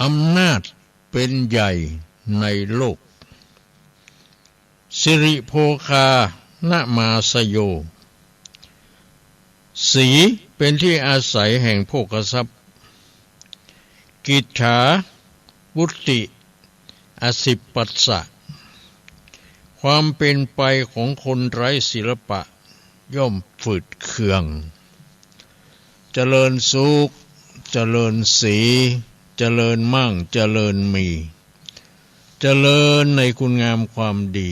อำนาจเป็นใหญ่ในโลกสิริโภคานะมาสโยสีเป็นที่อาศัยแห่งโภคทรัพย์กิจฉาวุติอสิปปัสสะความเป็นไปของคนไร้ศิลปะย่อมฝืดเคืองเจริญสุขเจริญสีเจริญมั่งเจริญมีเจริญในคุณงามความดี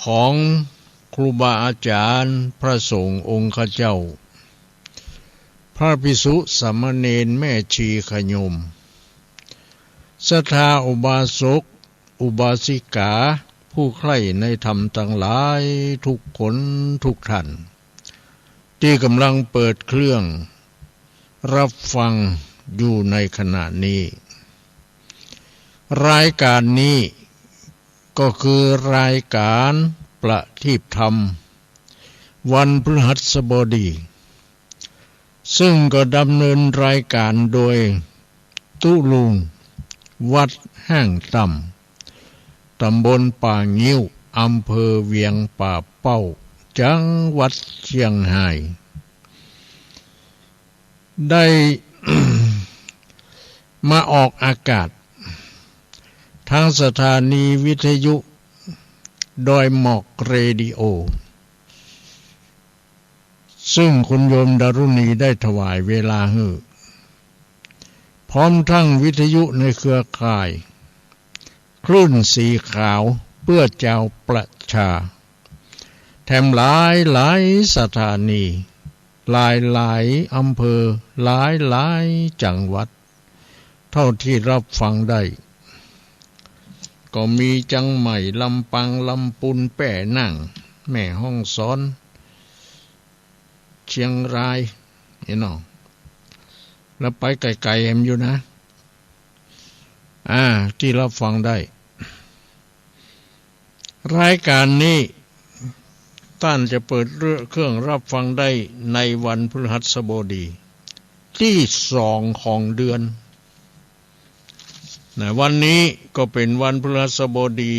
ของครูบาอาจารย์พระสงฆ์องค์ข้าเจ้าพระภิกษุสามเณรแม่ชีขยมศรัทธาอุบาสกอุบาสิกาผู้ใคร่ในธรรมทั้งหลายทุกคนทุกท่านที่กำลังเปิดเครื่องรับฟังอยู่ในขณะนี้รายการนี้ก็คือรายการประทีปธรรมวันพฤหัสบดีซึ่งก็ดำเนินรายการโดยตุลุงวัดแห่งต่ำตำบลป่างิ้วอำเภอเวียงป่าเป้าจังหวัดเชียงรายได้ มาออกอากาศทางสถานีวิทยุดอยหมอกเรดิโอซึ่งคุณโยมดารุณีได้ถวายเวลาให้พร้อมทั้งวิทยุในเครือข่ายคลื่นสีขาวเพื่อเจ้าประชาแถมหลายสถานีหลายอำเภอหลายจังหวัดเท่าที่รับฟังได้ก็มีจังใหม่ลำปังลำปุนแป่นั่งแม่ห้องสอนเชียงรายน้องแล้วไปไกลๆแอมอยู่นะที่รับฟังได้รายการนี้ท่านจะเปิดเครื่องรับฟังได้ในวันพฤหัสบดีที่2ของเดือนวันนี้ก็เป็นวันพฤหัสบดี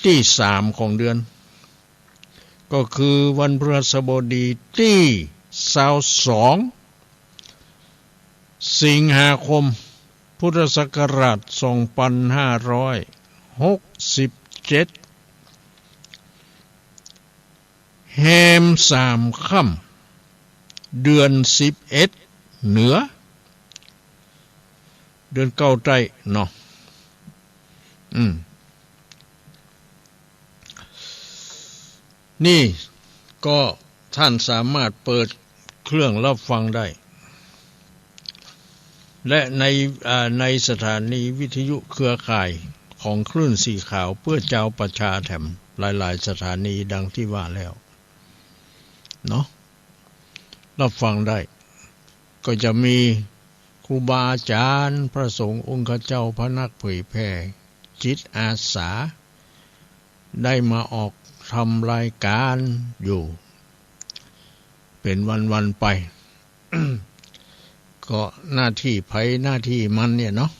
ที่3ของเดือนก็คือวันพฤหัสบดีที่22สิงหาคมพุทธศักราช2567แฮม3ค่ำเดือน11เหนือเดือน9ใต้เนาะนี่ก็ท่านสามารถเปิดเครื่องรับฟังได้และในสถานีวิทยุเครือข่ายของคลื่นสีขาวเพื่อเจ้าประชาแถมหลายๆสถานีดังที่ว่าแล้วเนาะรับฟังได้ก็จะมีครูบาอาจารย์พระสงฆ์องค์ข้าเจ้าพระนักเผยแผ่จิตอาสาได้มาออกทำรายการอยู่เป็นวันๆไป ก็หน้าที่ไผหน้าที่มันเนี่ยเนาะ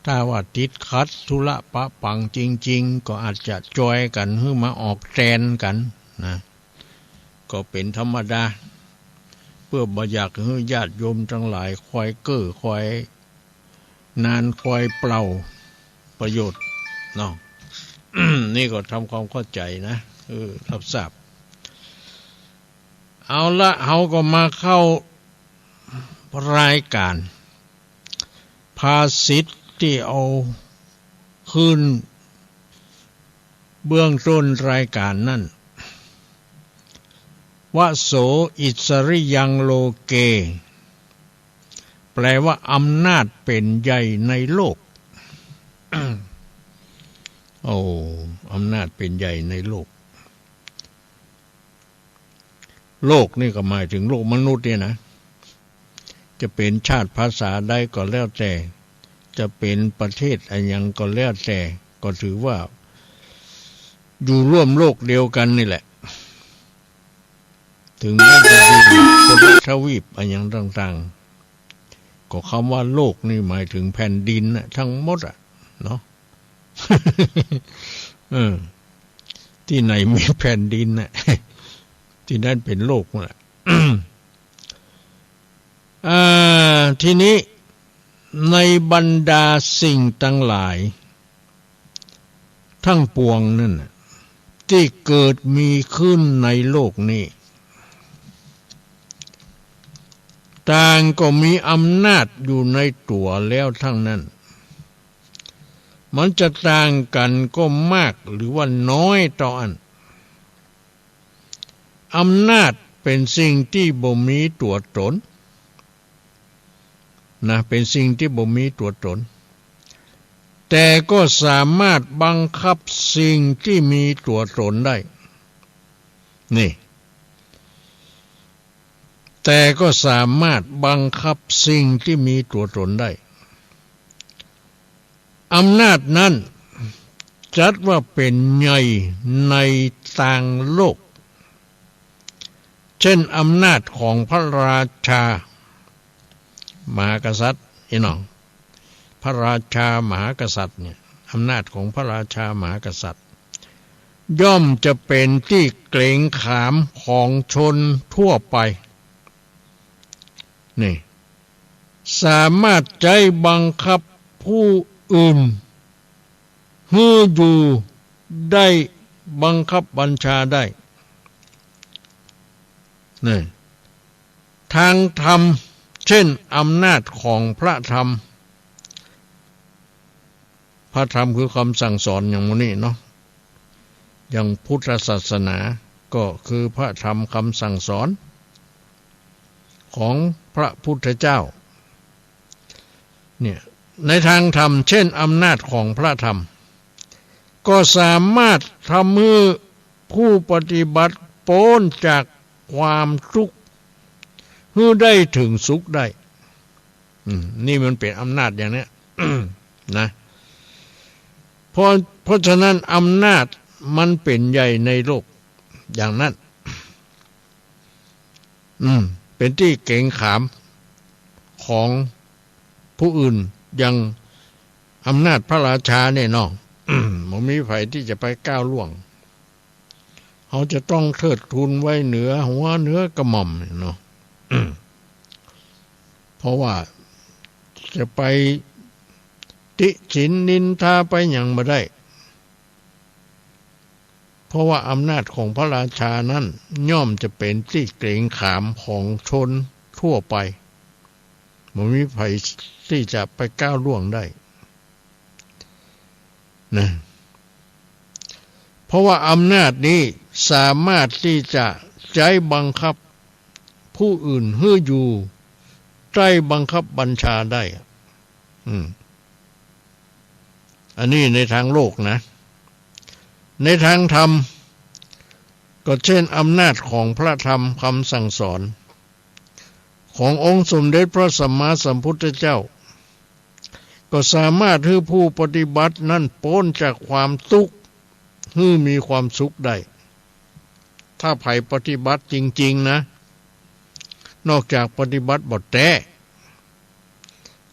ถ้าว่าติดขัดธุระปะปังจริงๆก็อาจจะจอยกันหรือมาออกแทนกันนะก็เป็นธรรมดาเพื่อบ่อยากให้ญาติโยมทั้งหลายคอยเก้อคอยนานคอยเปล่าประโยชน์เนาะ นี่ก็ทำความเข้าใจนะรับทราบเอาละเขาก็มาเข้ารายการภาษิตที่เอาขึ้นเบื้องต้นรายการนั่นวโสอิสริยังโลเกแปลว่าอำนาจเป็นใหญ่ในโลก อำนาจเป็นใหญ่ในโลกโลกนี่ก็หมายถึงโลกมนุษย์เนี่ยนะจะเป็นชาติภาษาใดก็แล้วแต่จะเป็นประเทศอะไรยังก็แล้วแต่ก็ถือว่าอยู่ร่วมโลกเดียวกันนี่แหละถึงแม้จะอยู่คนละทวีปอะไรอย่างต่าง ก็คำว่าโลกนี่หมายถึงแผ่นดินนะทั้งหมดอ่ะเนาะ ที่ไหนมีแผ่นดินน่ะ ที่นั่นเป็นโลกหมดอ่ะ ทีนี้ในบรรดาสิ่งทั้งหลายทั้งปวงนั่นที่เกิดมีขึ้นในโลกนี้ต่างก็มีอำนาจอยู่ในตัวแล้วทั้งนั้นมันจะต่างกันก็มากหรือว่าน้อยต่ออันอำนาจเป็นสิ่งที่บ่มีตัวตนนะเป็นสิ่งที่บ่มีตัวตนแต่ก็สามารถบังคับสิ่งที่มีตัวตนได้นี่แต่ก็สามารถบังคับสิ่งที่มีตัวตนได้อำนาจนั้นจัดว่าเป็นใหญ่ในต่างโลกเช่นอำนาจของพระราชามหากษัตริย์น้องพระราชามหากษัตริย์เนี่ยอำนาจของพระราชามหากษัตริย์ย่อมจะเป็นที่เกรงขามของชนทั่วไปนี่สามารถใจบังคับผู้อื่นให้อยู่ได้บังคับบัญชาได้นี่ทางธรรมเช่นอำนาจของพระธรรมพระธรรมคือคำสั่งสอนอย่างนี้เนาะอย่างพุทธศาสนาก็คือพระธรรมคำสั่งสอนของพระพุทธเจ้าเนี่ยในทางธรรมเช่นอำนาจของพระธรรมก็สามารถทำให้ผู้ปฏิบัติพ้นจากความทุกข์ให้ได้ถึงสุขได้นี่มันเป็นอำนาจอย่างนี้ นะเพราะฉะนั้นอำนาจมันเป็นใหญ่ในโลกอย่างนั้นเป็นที่เกรงขามของผู้อื่นอย่างอำนาจพระราชาเนี่ยเนาะ มันมีไผที่จะไปก้าวล่วงเขาจะต้องเทิดทูนไว้เหนือหัวเหนือกระหม่อมเนาะ เพราะว่าจะไปติฉินนินทาไปอย่างบ่ได้เพราะว่าอำนาจของพระราชานั้นย่อมจะเป็นที่เกรงขามของชนทั่วไปไม่มีใครที่จะไปก้าวล่วงได้นะเพราะว่าอำนาจนี้สามารถที่จะใช้บังคับผู้อื่นให้อยู่ใต้บังคับบัญชาได้อันนี้ในทางโลกนะในทางธรรมก็เช่นอำนาจของพระธรรมคำสั่งสอนขององค์สมเด็จพระสัมมาสัมพุทธเจ้าก็สามารถให้ผู้ปฏิบัตินั้นพ้นจากความทุกข์ให้มีความสุขได้ถ้าใครปฏิบัติจริงๆนะนอกจากปฏิบัติบทแต่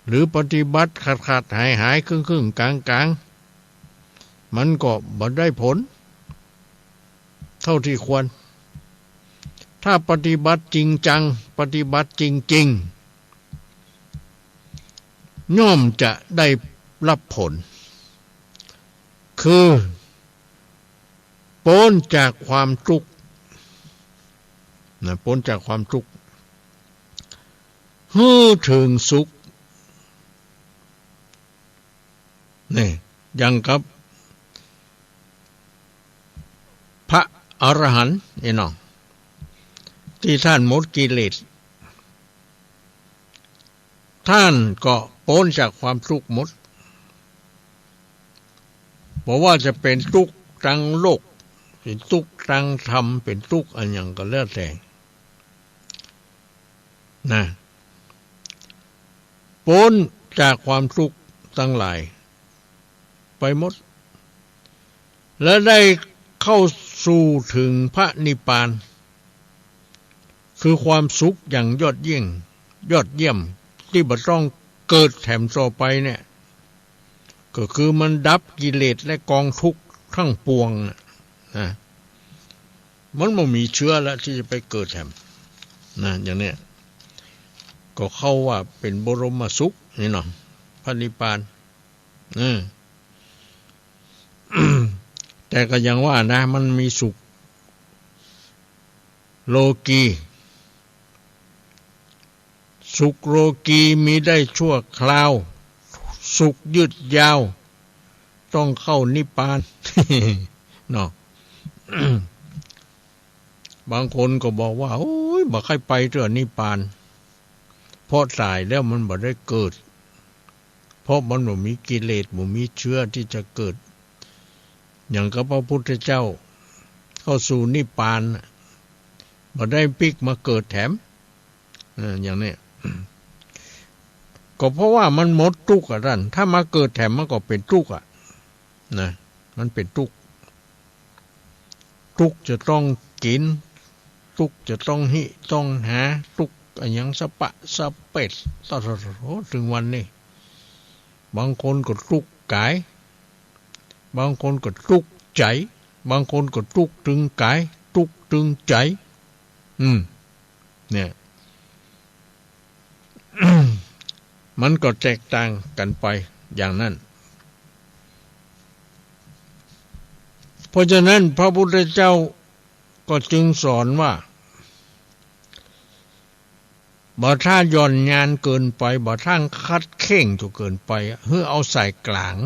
หรือปฏิบัติขาดหายครึ่งกลางมันก็บ่ได้ผลเท่าที่ควรถ้าปฏิบัติจริงจังปฏิบัติจริงๆย่อมจะได้รับผลคือพ้นจากความทุกข์พ้นจากความทุกข์ให้ถึงสุขนี่อย่างกับพระอรหันต์น้องที่ท่านหมดกิเลสท่านก็พ้นจากความทุกข์หมดเพราะว่าจะเป็นทุกข์ทางโลกเป็นทุกข์ทางธรรมเป็นทุกข์อันอย่างก็แล้วแต่นะพ้นจากความทุกข์ทั้งหลายไปหมดและได้เข้าสู่ถึงพระนิพพานคือความสุขอย่างยอดเยี่ยมท ที่บ่ต้องเกิดแถมต่อไปเนี่ยก็คือมันดับกิเลสและกองทุกข์ทั้งปวงนะมันบ่มีเชื้อแล้วที่จะไปเกิดแถมนะอย่างเนี้ยก็เข้าว่าเป็นบรมสุขนี่เนาะพระนิพพานแต่ก็ยังว่านะมันมีสุขโลกีสุขโลกีมีได้ชั่วคราวสุขยืดยาวต้องเข้านิพพานเนาะ บางคนก็บอกว่าโอ้ยบ่ใครไปเถอะนิพพานเพราะตายแล้วมันบ่ได้เกิดเพราะมันบ่มีกิเลสบ่มีเชื้อที่จะเกิดอย่างกับพระพุทธเจ้าเข้าสู่นิพพานบ่ได้ปิกมาเกิดแถมอย่างนี้ ก็เพราะว่ามันหมดทุกข์ท่านถ้ามาเกิดแถมมันก็เป็นทุกข์นะมันเป็นทุกข์ทุกข์จะต้องกินทุกข์จะต้องหิต้องหาทุกข์อย่างสะปะสะเป็ดตลอดถึงวันนี้บางคนก็ทุกข์กายบางคนก็ทุกข์ใจบางคนก็ทุกข์ถึงกายทุกข์ถึงใจเนี่ย มันก็แตกต่างกันไปอย่างนั้นเพราะฉะนั้นพระพุทธเจ้าก็จึงสอนว่าบ่ถ้าย่อนงานเกินไปบ่ท่างคัดเข่งจนเกินไปเพื่อเอาใส่กลาง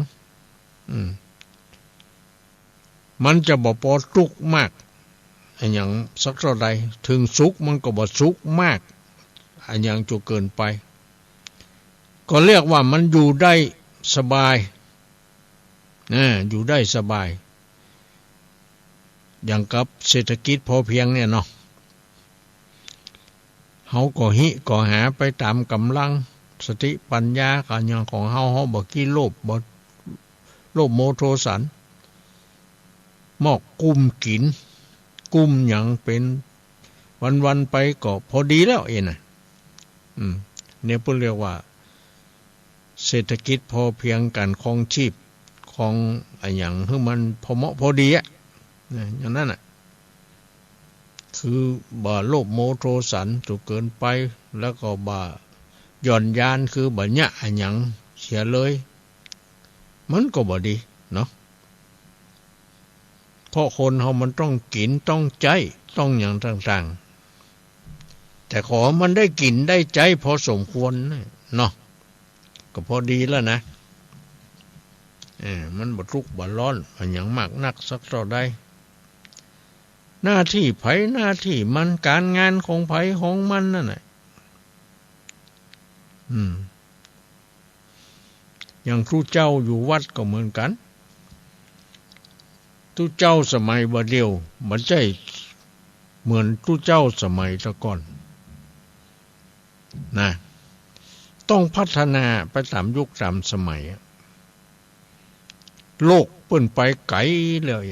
มันจะบ่พอทุกข์มากอย่างสักเท่าใดถึงสุขมันก็บ่สุขมากอย่างจนเกินไปก็เรียกว่ามันอยู่ได้สบายอยู่ได้สบายอย่างกับเศรษฐกิจพอเพียงเนี่ยเนาะเฮาก็ก็หาไปตามกำลังสติปัญญากันอย่างของเฮาบ่กี่โลภโมโทสันมอกกุ้มกินกุ้มหยังเป็นวันๆไปก็พอดีแล้วน่ะเนี่ยเพิ่นเรียกว่าเศรษฐกิจพอเพียงกันครองชีพของอย่างให้มันพอเหมาะพอดีอย่างนั้นคือบ่โลภโมโทสันจนเกินไปแล้วก็บ่หย่อนยานคือบ่ยะอย่างเสียเลยมันก็บ่ดีเนาะเพราะคนเฮามันต้องกินต้องใจต้องอย่างต่างๆแต่ขอมันได้กินได้ใจพอสมควรเนาะก็พอดีแล้วนะมันบ่ทุกข์บ่ร้อนอย่างมากนักสักเท่าใดหน้าที่ไผหน้าที่มันการงานของไผของมันนั่นแหละอย่างครูเจ้าอยู่วัดก็เหมือนกันทุเจ้าสมัยบ่เดียวบ่ใช่เหมือนทุเจ้าสมัยตะก่อนนะต้องพัฒนาไปตามยุคตามสมัยโลกเปิ้นไปไกลเลย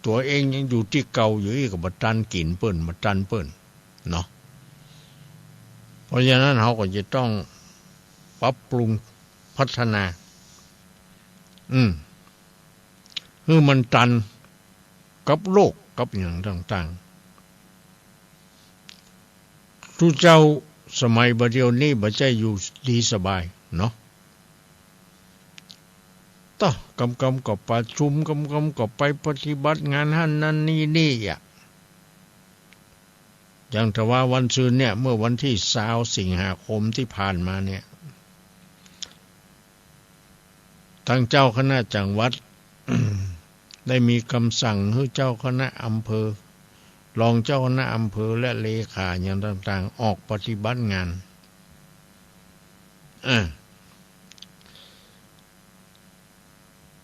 ตัวเองยังอยู่ที่เก่าอยู่อีกก็บ่ทันกินเปิ้นบ่ทันเปิ้นเนาะเพราะฉะนั้นเฮาก็จะต้องปรับปรุงพัฒนาคือมันตันกับโลกกับอย่างต่างๆทุเจ้าสมัยบัดเดี๋ยวนี้บ่ใช่อยู่ดีสบายเนาะกำก็ประชุมกำก็ไปปฏิบัติงานหั่นนั่นนี่อย่างแต่ว่าวันซืนเนี่ยเมื่อวันที่20สิงหาคมที่ผ่านมาเนี่ยทางเจ้าคณะจังหวัด ได้มีคำสั่งให้เจ้าคณะอำเภอรองเจ้าคณะอำเภอและเลขาอย่างต่างๆออกปฏิบัติงาน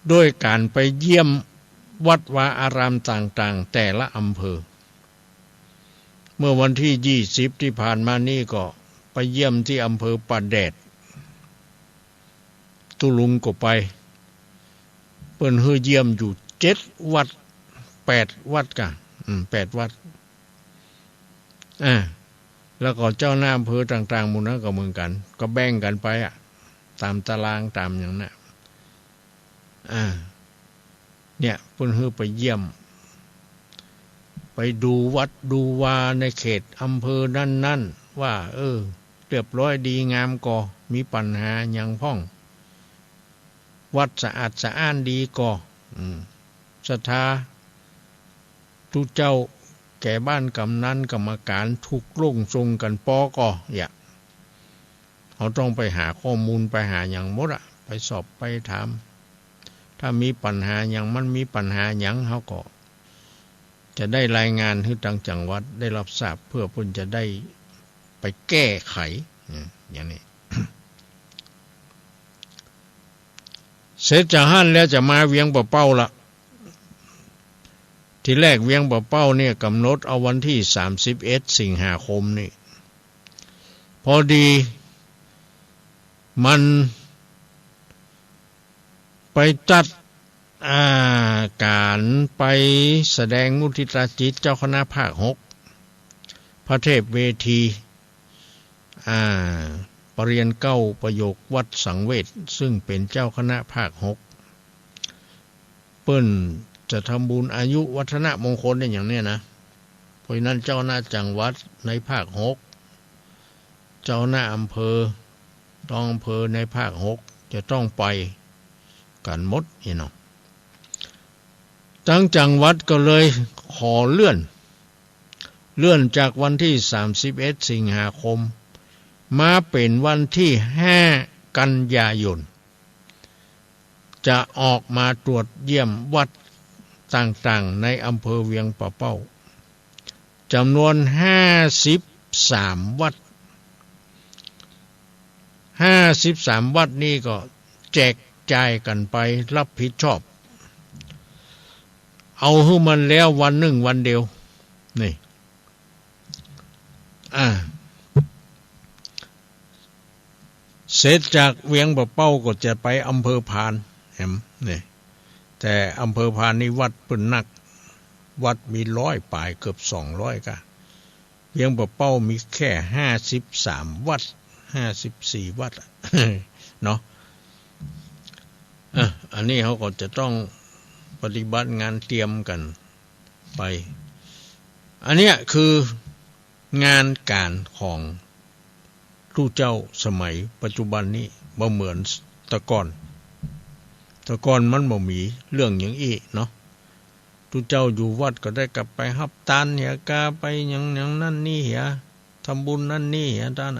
โดยการไปเยี่ยมวัดวาอารามต่างๆแต่ละอำเภอเมื่อวันที่20ที่ผ่านมานี่ก็ไปเยี่ยมที่อำเภอป่าแดดตุลุงก็ไปเปิ้นให้เยี่ยมอยู่7วัด8วัดกะ8วัด แล้วก็เจ้าหน้าอำเภอต่างๆหมู่นั้นก็เหมือนกันก็แบ่งกันไปตามตารางตามอย่างนั้นเนี่ยเพิ่นฮือไปเยี่ยมไปดูวัดดูวาในเขตอำเภอนั่นๆว่าเรียบร้อยดีงามก่อมีปัญหาหยังพ้องวัดสะอาดสะอ้านดีก่อศรัทธาทุกเจ้าแก่บ้านกำนันกรรมการทุกลงทรงกันปอก่อเขาต้องไปหาข้อมูลไปหาอย่างหมดไปสอบไปถามถ้ามีปัญหาอย่างมันมีปัญหาอย่างเขาก็จะได้รายงานให้ทางจังหวัดได้รับทราบเพื่อเพิ่นจะได้ไปแก้ไขอย่างนี้ เสร็จจากหั่นแล้วจะมาเวียงป่าเป้าละที่แรกเวียงป่าเป้าเนี่ยกำหนดเอาวันที่31 สิงหาคมนี่พอดีมันไปจัดการไปแสดงมุทิตาจิตเจ้าคณะภาค6พระเทพเวทีปรริญญาเก้าประโยควัดสังเวชซึ่งเป็นเจ้าคณะภาค6เปิ้นจะทำบุญอายุวัฒนมงคลอย่างนี้นะเพราะนั้นเจ้าหน้าจังหวัดในภาค6เจ้าหน้าอำเภอต้องอำเภอในภาค6จะต้องไปกันหมดเนาะทั้งจังหวัดก็เลยขอเลื่อนจากวันที่31 สิงหาคมมาเป็นวันที่5 กันยายนจะออกมาตรวจเยี่ยมวัดต่างๆในอำเภอเวียงป่าเป้าจำนวน53 วัด53 วัดนี่ก็แจกจ่ายกันไปรับผิดชอบเอาให้มันแล้ววันหนึ่งวันเดียวนี่เสร็จจากเวียงป่าเป้าก็จะไปอำเภอพานนี่แต่อำเภอพานนี่วัดเปิ้นนักวัดมี100ป่ายเกือบ200ก็เวียงป่าเป้ามีแค่53 วัด54 วัดเนาะอันนี้เขาก็จะต้องปฏิบัติงานเตรียมกันไปอันเนี้ยคืองานการของผู้เจ้าสมัยปัจจุบันนี้บ่เหมือนแต่ก่อนมันบ่มีเรื่องอย่างอี้เนาะผู้เจ้าอยู่วัดก็ได้กลับไปฮับตานเหียกาไปอย่างนั่นนี่เหียทำบุญนั่นนี่เหียท่าน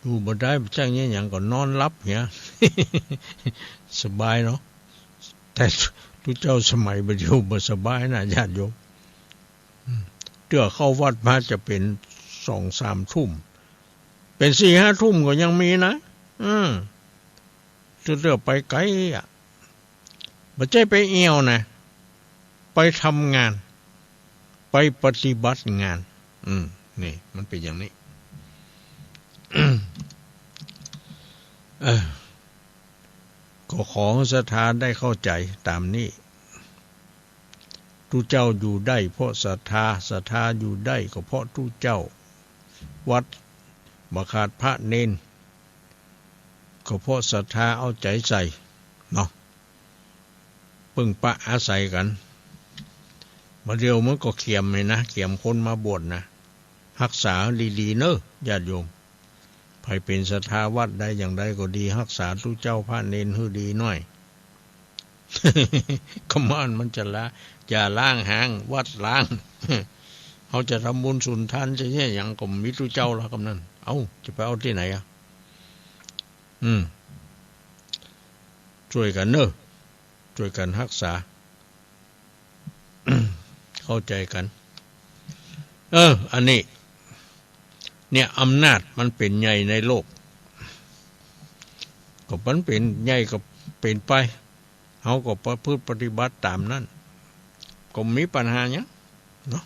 อยู่บ่ได้จังเนี่ยอย่างก็นอนหลับเหีย สบายเนาะแต่ทุกเจ้าสมัยปัจจุบันบ่สบายนะญาติโยมเตื้อเข้าวัดมาจะเป็น 2-3 ทุ่มเป็น 4-5 ทุ่มก็ยังมีนะเตื้อไปไกลบ่ใช่ไปเอี่ยวนะไปทำงานไปปฏิบัติงานนี่มันเป็นอย่างนี้ ก็ขอศรัทธาได้เข้าใจตามนี้ทุกเจ้าอยู่ได้เพราะศรัทธาอยู่ได้ก็เพราะทุกเจ้าวัดบ่ขาดพระเนนก็เพราะศรัทธาเอาใจใส่เนาะปึ้งปะอาศัยกันมาเดียวมันก็เขียมเลยนะเขียมคนมาบวชนะรักษาดีๆเนอะญาติโยมใครเป็นศรัทธาวัดใดอย่างใดก็ดีรักษาทุกเจ้าพระเนนให้ดีหน่อย ขมันมันจะละอย่าล้างหางวัดล้าง เขาจะทำบุญสุนทานจะเนี่ยอย่างก็มีทุกเจ้าแล้วกำนั้นจะไปเอาที่ไหนช่วยกันเนอะช่วยกันรักษา เข้าใจกันอันนี้เนี่ยอำนาจมันเป็นใหญ่ในโลกก็มันเป็นใหญ่ก็เป็นไปเขาก็ประพฤติปฏิบัติตามนั้นก็มีปัญหาเนี้ยเนาะ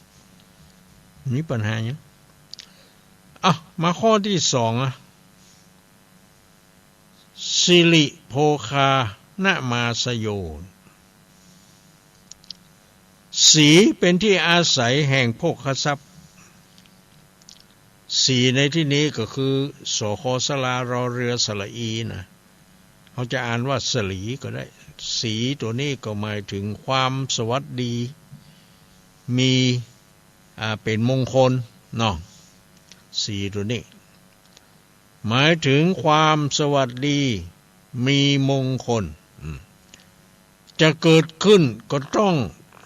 มีปัญหาเนี้ยมาข้อที่2สิริโภคานะมาสโยสีเป็นที่อาศัยแห่งโภคทรัพย์ สีในที่นี้ก็คือสคสลารอเรือสระอีนะเขาจะอ่านว่าสลีก็ได้สีตัวนี้ก็หมายถึงความสวัสดีมีเป็นมงคลเนาะสีตัวนี้หมายถึงความสวัสดีมีมงคลจะเกิดขึ้นก็ต้อง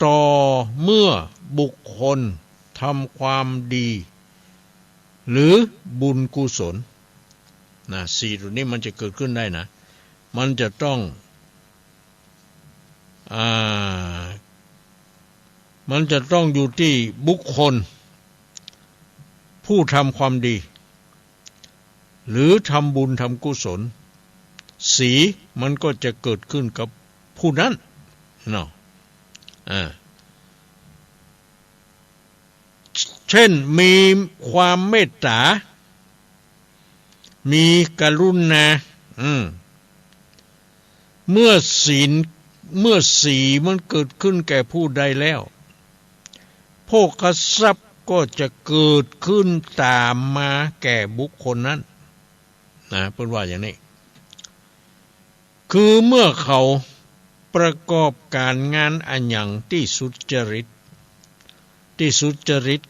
ต่อเมื่อบุคคลทำความดีหรือบุญกุศลนะสีตัวนี้มันจะเกิดขึ้นได้นะมันจะต้องอยู่ที่บุคคลผู้ทำความดีหรือทำบุญทำกุศลสีมันก็จะเกิดขึ้นกับผู้นั้นเนาะเช่นมีความเมตตามีกรุณาเมื่อสีมันเกิดขึ้นแก่ผู้ใดแล้วโภคทรัพย์ก็จะเกิดขึ้นตามมาแก่บุคคลนั้นนะเพิ่นว่าอย่างนี้คือเมื่อเขาประกอบการงานอันหยังที่สุจริต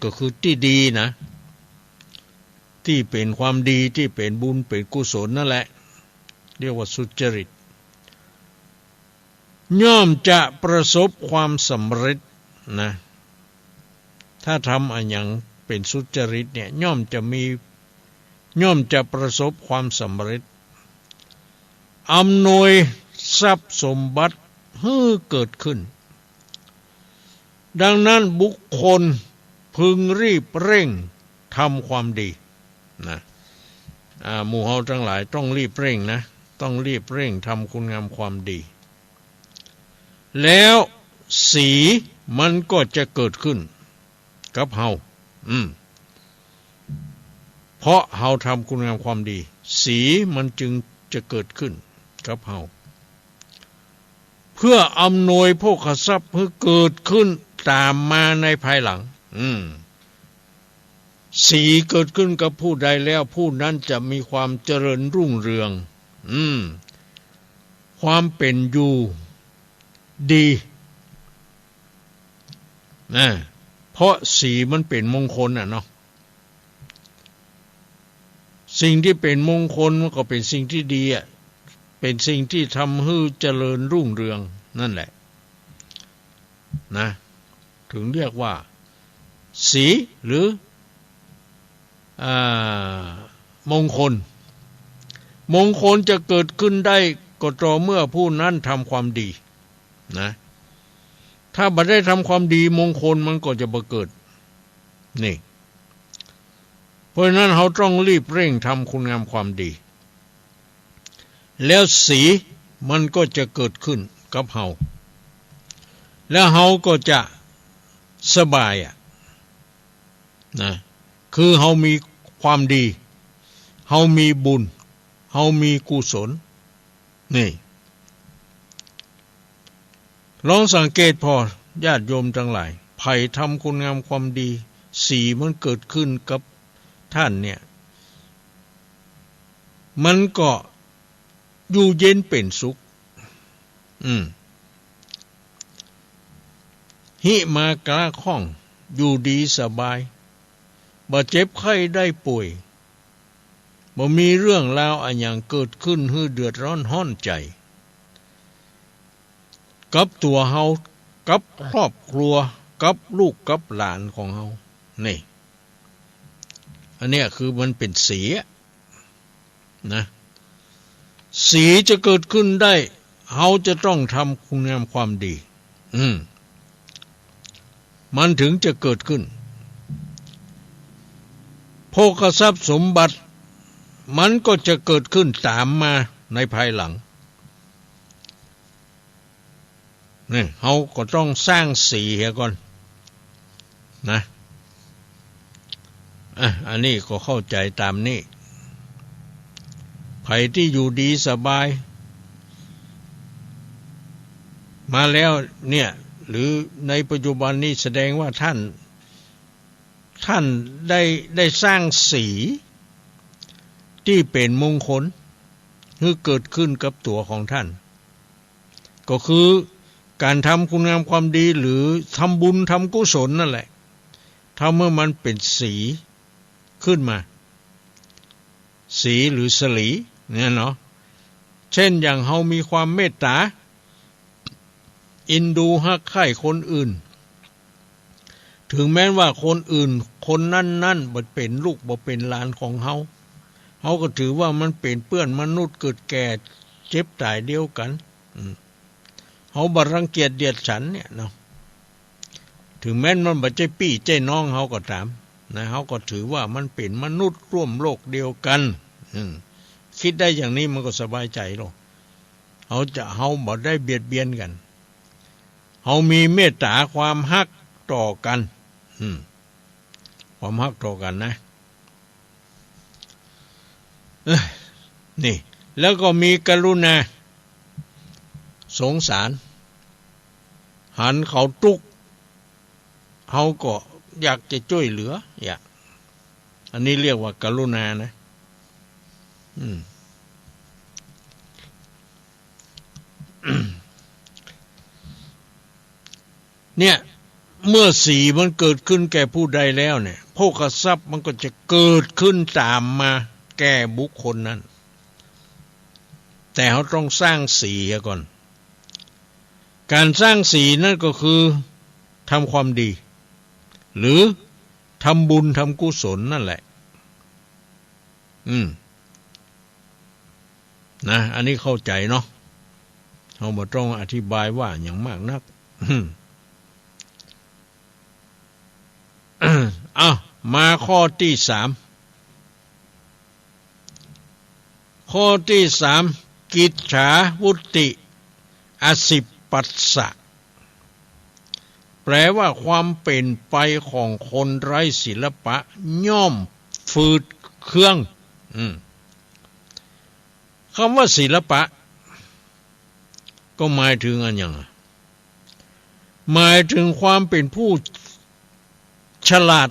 ก็คือที่ดีนะที่เป็นความดีที่เป็นบุญเป็นกุศลนั่นแหละเรียกว่าสุจริตย่อมจะประสบความสำเร็จนะถ้าทำอันหยังเป็นสุจริตเนี่ยย่อมจะประสบความสำเร็จอำนวยทรัพย์สมบัติให้เกิดขึ้นดังนั้นบุคคลพึงรีบเร่งทำความดีนะหมู่เฮาทั้งหลายต้องรีบเร่งนะต้องรีบเร่งทำคุณงามความดีแล้วสีมันก็จะเกิดขึ้นกับเฮาเพราะเฮาทำคุณงามความดีสีมันจึงจะเกิดขึ้นกับเฮาเพื่ออำนวยโภคทรัพย์เพื่อเกิดขึ้นตามมาในภายหลังสีเกิดขึ้นกับผู้ใดแล้วผู้นั้นจะมีความเจริญรุ่งเรืองความเป็นอยู่ดีนะเพราะสีมันเป็นมงคลเนาะสิ่งที่เป็นมงคลมันก็เป็นสิ่งที่ดีเป็นสิ่งที่ทำให้เจริญรุ่งเรืองนั่นแหละนะถึงเรียกว่าสีหรือมงคลจะเกิดขึ้นได้ก็ต่อเมื่อผู้นั้นทำความดีนะถ้าบ่ได้ทำความดีมงคลมันก็จะบ่เกิดนี่เพราะฉะนั้นเราต้องรีบเร่งทำคุณงามความดีแล้วสีมันก็จะเกิดขึ้นกับเฮาแล้วเฮาก็จะสบายนะคือเฮามีความดีเฮามีบุญเฮามีกุศลนี่ลองสังเกตพอญาติโยมทั้งหลายไผ่ทำคุณงามความดีสีมันเกิดขึ้นกับท่านเนี่ยมันก็อยู่เย็นเป็นสุขหิมากะข้องอยู่ดีสบายบ่เจ็บไข้ได้ป่วยบ่มีเรื่องราวอันหยังเกิดขึ้นให้เดือดร้อนห้อนใจกับตัวเฮากับครอบครัวกับลูกกับหลานของเฮานี่อันเนี้ยคือมันเป็นสีนะสีจะเกิดขึ้นได้เฮาจะต้องทำคุณงามความดีมันถึงจะเกิดขึ้นโภคทรัพย์สมบัติมันก็จะเกิดขึ้นตามมาในภายหลังนี่เฮาก็ต้องสร้างสีเสียก่อนนะอันนี้ก็เข้าใจตามนี้ไผที่อยู่ดีสบายมาแล้วเนี่ยหรือในปัจจุบันนี้แสดงว่าท่าน ท่านได้สร้างสีที่เป็นมงคลที่เกิดขึ้นกับตัวของท่านก็คือการทำคุณงามความดีหรือทำบุญทำกุศลนั่นแหละทำเมื่อมันเป็นสีขึ้นมาสีหรือสลีเนี่ยเนาะเช่นอย่างเฮามีความเมตตาอินดูฮักใคร่คนอื่นถึงแม้ว่าคนอื่นคนนั้นบ่เป็นลูกบ่เป็นหลานของเฮาก็ถือว่ามันเป็นเปื้อนมนุษย์เกิดแก่เจ็บตายเดียวกันเฮาบ่รังเกียจเดียดฉันเนี่ยเนาะถึงแม้มันบ่ใช่พี่ใช่น้องเฮาก็ตามนะเฮาก็ถือว่ามันเป็นมนุษย์ร่วมโลกเดียวกันคิดได้อย่างนี้มันก็สบายใจหรอกเฮาบ่ได้เบียดเบียนกันเฮามีเมตตาความฮักต่อกันความฮักต่อกันนะนี่แล้วก็มีกรุณาสงสารหันเขาทุกข์เฮาก็อยากจะช่วยเหลืออันนี้เรียกว่ากรุณานะเนี่ยเมื่อสีมันเกิดขึ้นแก่ผู้ใดแล้วเนี่ยโภคทรัพย์มันก็จะเกิดขึ้นตามมาแก่บุคคลนั้นแต่เขาต้องสร้างสีก่อนการสร้างสีนั่นก็คือทำความดีหรือทำบุญทำกุศลนั่นแหละนะอันนี้เข้าใจเนาะเราบ่ต้องอธิบายว่าอย่างมากนักมาข้อที่3ข้อที่3กิจฉาวุติอสิปปัสสะแปลว่าความเป็นไปของคนไร้ศิลปะย่อมฝืดเคืองคำว่าศิลปะก็หมายถึงอันอย่างหมายถึงความเป็นผู้ฉลาด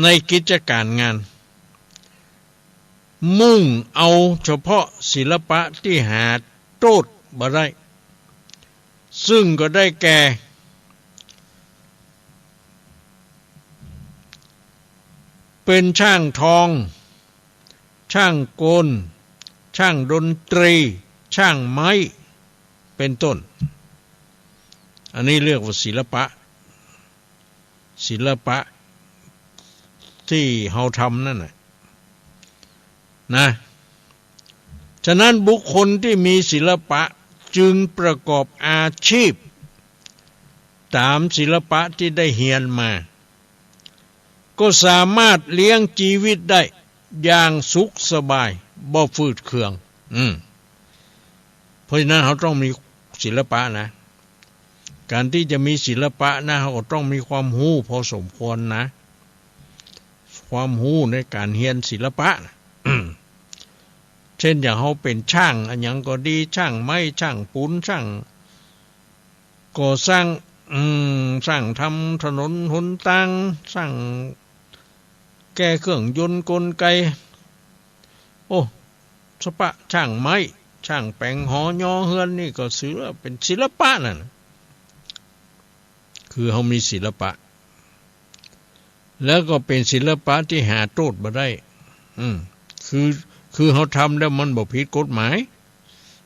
ในกิจการงานมุ่งเอาเฉพาะศิลปะที่หาโทษบ่ได้ซึ่งก็ได้แก่เป็นช่างทองช่างกลช่างดนตรีช่างไม้เป็นต้นอันนี้เรียกว่าศิลปะที่เฮาทำนั่นนะฉะนั้นบุคคลที่มีศิลปะจึงประกอบอาชีพตามศิลปะที่ได้เรียนมาก็สามารถเลี้ยงชีวิตได้อย่างสุขสบายบ่ฝืดเคืองเพราะฉะนั้นเขาต้องมีศิลปะนะการที่จะมีศิลปะนะเขาก็ต้องมีความรู้พอสมควรนะความรู้ในการเรียนศิลปะ เช่นอย่างเขาเป็นช่างอันยังก็ดีช่างไม้ช่างปูนช่างก่อสร้างสร้างทำถนนหนทางสร้างแก้เครื่องยนต์กลไกสปะช่างไม้ช่างแปลงหอยอเฮือนนี่ก็ถือว่าเป็นศิลปะนั่นคือเขามีศิลปะแล้วก็เป็นศิลปะที่หาโทษบ่ได้คือเขาทำแล้วมันบ่ผิดกฎหมาย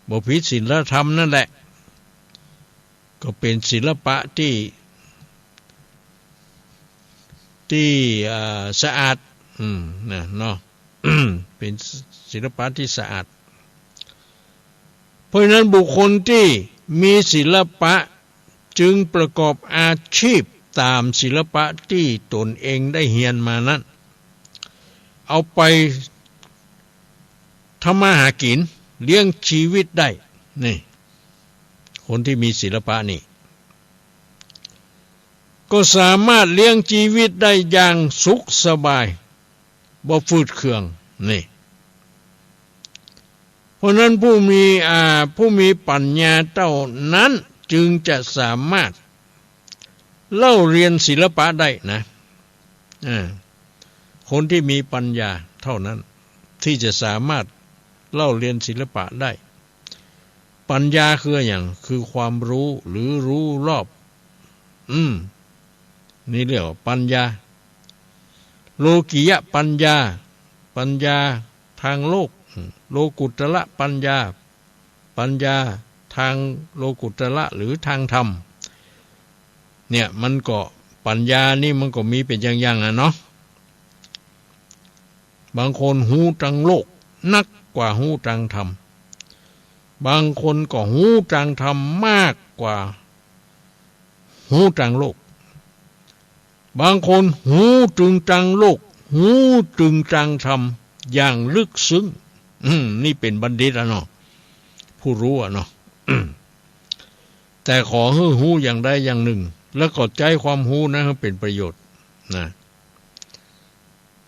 บ่ผิดศีลธรรมนั่นแหละก็เป็นศิลปะที่สะอาดนะเนาะ เป็นศิลปะที่สะอาดเพราะฉะนั้นบุคคลที่มีศิลปะจึงประกอบอาชีพตามศิลปะที่ตนเองได้เรียนมานั้นเอาไปทำมาหากินเลี้ยงชีวิตได้นี่คนที่มีศิลปะนี่ก็สามารถเลี้ยงชีวิตได้อย่างสุขสบายบ่ฝืดเคืองนี่เพราะนั้นผู้มีปัญญาเท่านั้นจึงจะสามารถเล่าเรียนศิลปะได้นะ คนที่มีปัญญาเท่านั้นที่จะสามารถเล่าเรียนศิลปะได้ปัญญาคืออย่างคือความรู้หรือรู้รอบนี่เรียกว่าปัญญาโลกิยะปัญญาปัญญาทางโลกโลกุตระปัญญาปัญญาทางโลกุตระหรือทางธรรมเนี่ยมันก็ปัญญานี่มันก็มีเป็นอย่างๆเนาะบางคนหูจังโลกนักกว่าหูจังธรรมบางคนก็หูจังธรรมมากกว่าหูจังโลกบางคนหูจึงจังโลกหูจึงจังธรรมอย่างลึกซึ้งนี่เป็นบัณฑิตเนาะผู้รู้เนาะ แต่ขอให้หูอย่างใดอย่างหนึ่งแล้วก็ใจความหูนะให้เป็นประโยชน์นะ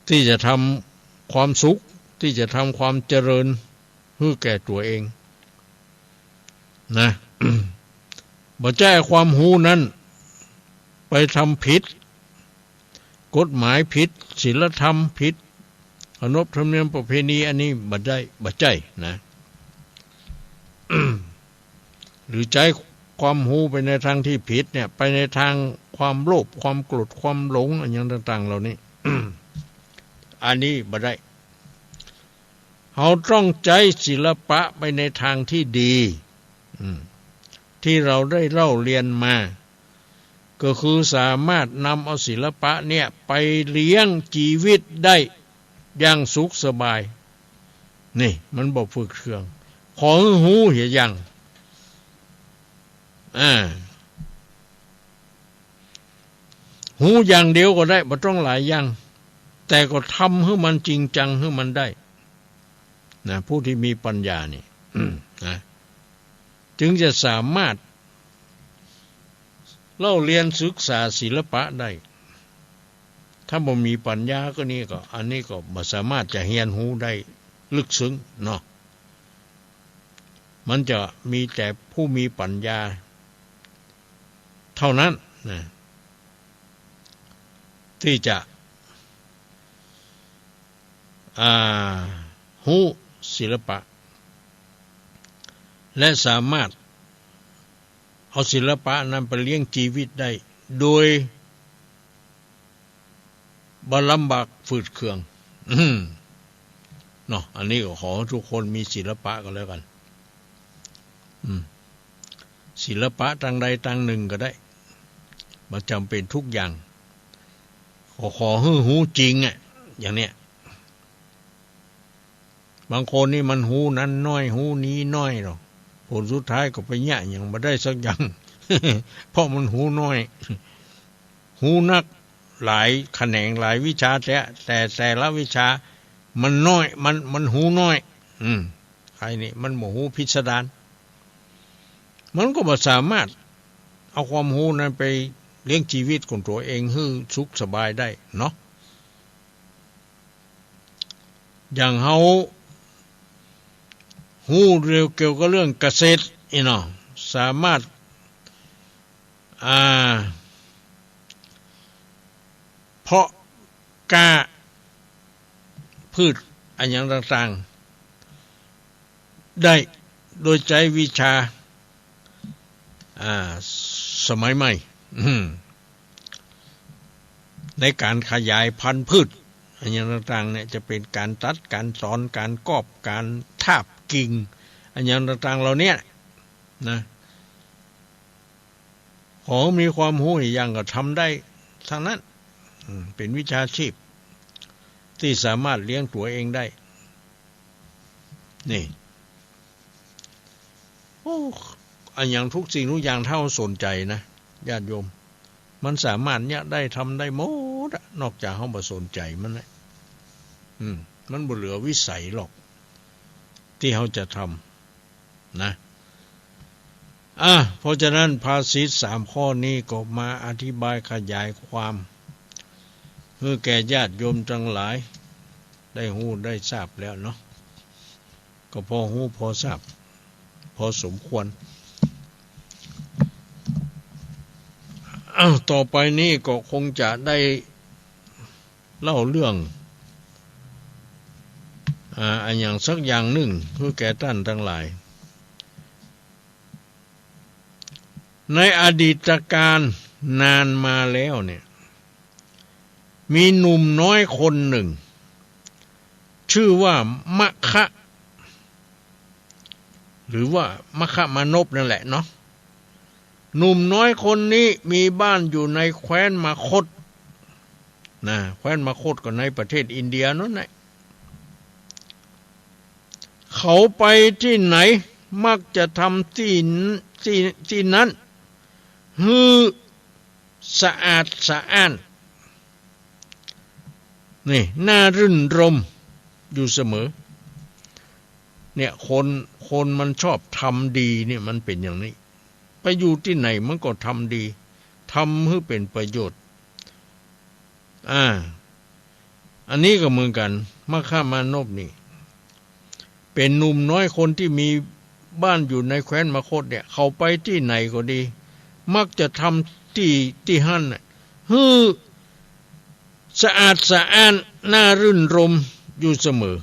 ที่จะทำความสุขที่จะทำความเจริญให้แก่ตัวเองนะ บ่ใจความหูนั้นไปทำผิดกฎหมายผิดศีลธรรมผิดขนบธรรมเนียมประเพณีอันนี้บ่ได้บ่ใจนะ หรือใจความหูไปในทางที่ผิดเนี่ยไปในทางความโลภความโกรธความหลงอันอย่างต่างๆเหล่านี้ อันนี้บ่ได้เราต้องใจศิลปะไปในทางที่ดีที่เราได้เล่าเรียนมาก็คือสามารถนำเอาศิลปะเนี่ยไปเลี้ยงชีวิตได้อย่างสุขสบายนี่มันบ่ฝึกเครื่องของหูเหี่ยยังหูอย่างเดียวก็ได้บ่ต้องหลายอย่างแต่ก็ทำให้มันจริงจังให้มันได้นะผู้ที่มีปัญญานี่นะจึงจะสามารถเล่าเรียนศึกษาศิลปะได้ถ้าบ่มีปัญญาก็นี่ก็อันนี้ก็บ่สามารถจะเรียนรู้ได้ลึกซึ้งเนาะมันจะมีแต่ผู้มีปัญญาเท่านั้นนะที่จะรู้ศิลปะและสามารถเอาศิลปะนั้นไปเลี้ยงชีวิตได้โดยบ่ลำบากฝืดเคืองเนาะอันนี้ก็ขอทุกคนมีศิลปะกันแล้วกันศิลปะทางใดทางหนึ่งก็ได้บ่จำเป็นทุกอย่างขอให้หูจริงอย่างเนี้ยบางคนนี่มันหูนั้นน้อยหูนี้น้อยหรอกผลสุดท้ายก็ไปแย่อย่างบ่ได้สักอย่าง เพราะมันหูน้อยหูนักหลายแขนงหลายวิชาแต่ละวิชามันน้อยมันหูน้อยใครนี่มันบ่หูพิสดารมันก็บ่สามารถเอาความหูนั้นไปเลี้ยงชีวิตของตัวเองให้สุขสบายได้เนาะอย่างเฮาหูเร็วเกี่ยวกับเรื่องเกษตรเนาะสามารถเพาะกล้าพืชอันอย่างต่างๆได้โดยใจวิชาสมัยใหม่ในการขยายพันธุ์พืชอันอย่างต่างๆเนี่ยจะเป็นการตัดการสอนการกอบการทาบกิ่งอันอย่างต่างๆเหล่านี้นะขอมีความรู้อย่างก็ทำได้ทั้งนั้นเป็นวิชาชีพที่สามารถเลี้ยงตัวเองได้นี่อันอย่างทุกสิ่งทุกอย่างเท่าสนใจนะญาติโยมมันสามารถเนี่ยได้ทำได้หมดนอกจากเฮาบ่สนใจมันนะมันบ่เหลือวิสัยหรอกที่เฮาจะทำนะเพราะฉะนั้นภาษิต3ข้อนี้ก็มาอธิบายขยายความเพื่อแก่ญาติโยมทั้งหลายได้ฮู้ได้ทราบแล้วเนาะก็พอฮู้พอทราบพอสมควรต่อไปนี้ก็คงจะได้เล่าเรื่อง อันอย่างสักอย่างหนึ่งคือแก่ท่านทั้งหลายในอดีตการนานมาแล้วเนี่ยมีหนุ่มน้อยคนหนึ่งชื่อว่ามะคะหรือว่ามะคะมานพนั่นแหละเนาะหนุ่มน้อยคนนี้มีบ้านอยู่ในแคว้นมคธนะแคว้นมคธก็ในประเทศอินเดียนั่นแหละเขาไปที่ไหนมักจะทำที่นั้นฮือสะอาดสะอ้านนี่น่ารื่นรมอยู่เสมอเนี่ยคนมันชอบทำดีเนี่ยมันเป็นอย่างนี้ไปอยู่ที่ไหนมันก็ทำดีทำให้เป็นประโยชน์อันนี้ก็เหมือนกันมะคะมานพนี่เป็นหนุ่มน้อยคนที่มีบ้านอยู่ในแคว้นมคธเนี่ยเขาไปที่ไหนก็ดีมักจะทำที่หั่นฮือสะอาดสะอ้านน่ารื่นรมอยู่เสมอ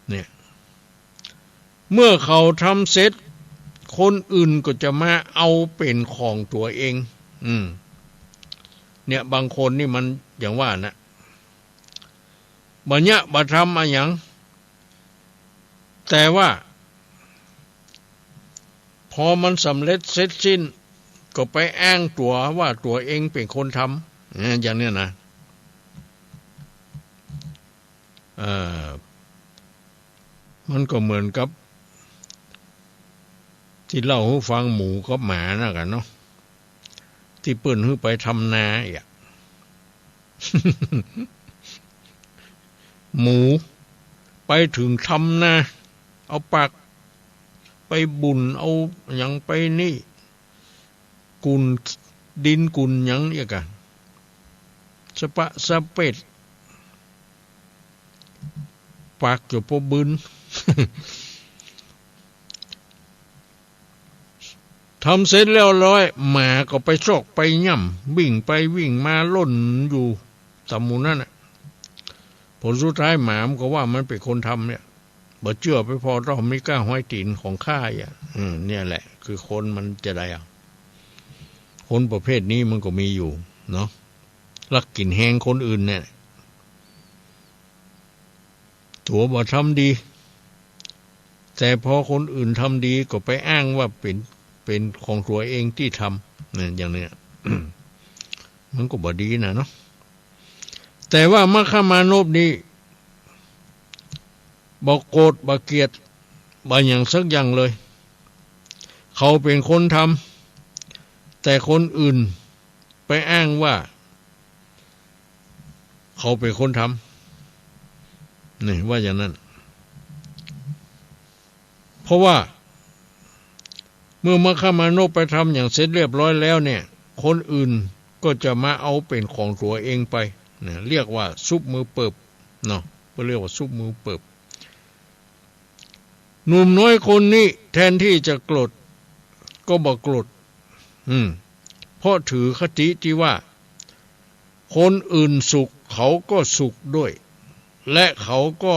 เนี่ยเมื่อเขาทำเสร็จคนอื่นก็จะมาเอาเป็นของตัวเองเนี่ยบางคนนี่มันอย่างว่านะบัญญัติบัตรทำมาอย่างแต่ว่าพอมันสำเร็จเสร็จสิ้นก็ไปอ้างตัวว่าตัวเองเป็นคนทำอย่างนี้นะมันก็เหมือนกับที่เล่าให้ฟังหมูกับหมานะกันเนาะที่เปิ้นให้ไปทำนาอ่ะ หมูไปถึงทำนาเอาปากไปบุญเอาอย่างไปนี่กุนดินกุนอย่างนี้กันสปะสะเป็ดปากจะพอบึน ทำเสร็จแล้วร้อยหมาก็ไปชอกไปย่ำวิ่งไปวิ่งมาล่นอยู่ตำหมู่นั่นน่ะผลสุดท้ายหมามันก็ว่ามันเป็นคนทำเนี่ยบ่เชื่อไปพอเราไม่กล้าห้อยตีนของข้าเนี่ยแหละคือคนมันจะได้คนประเภทนี้มันก็มีอยู่เนาะลักกินแหงคนอื่นเนี่ยตัวบ่ทำดีแต่พอคนอื่นทำดีก็ไปอ้างว่าเป็นของตัวเองที่ทำเนี่ยอย่างเนี้ย มันก็บ่ดีนะเนาะแต่ว่ามะคะมานพนี้บ่โกรธบ่เกลียดบ่อย่างสักอย่างเลยเขาเป็นคนทำแต่คนอื่นไปอ้างว่าเขาเป็นคนทำนี่ว่าอย่างนั้นเพราะว่าเมื่อมะคะมานพไปทำอย่างเสร็จเรียบร้อยแล้วเนี่ยคนอื่นก็จะมาเอาเป็นของตัวเองไปเนี่ยเรียกว่าซุบมือเปิบเนาะก็เรียกว่าซุบมือเปิบหนุ่มน้อยคนนี้แทนที่จะโกรธก็บอกโกรธเพราะถือคติที่ว่าคนอื่นสุขเขาก็สุขด้วยและเขาก็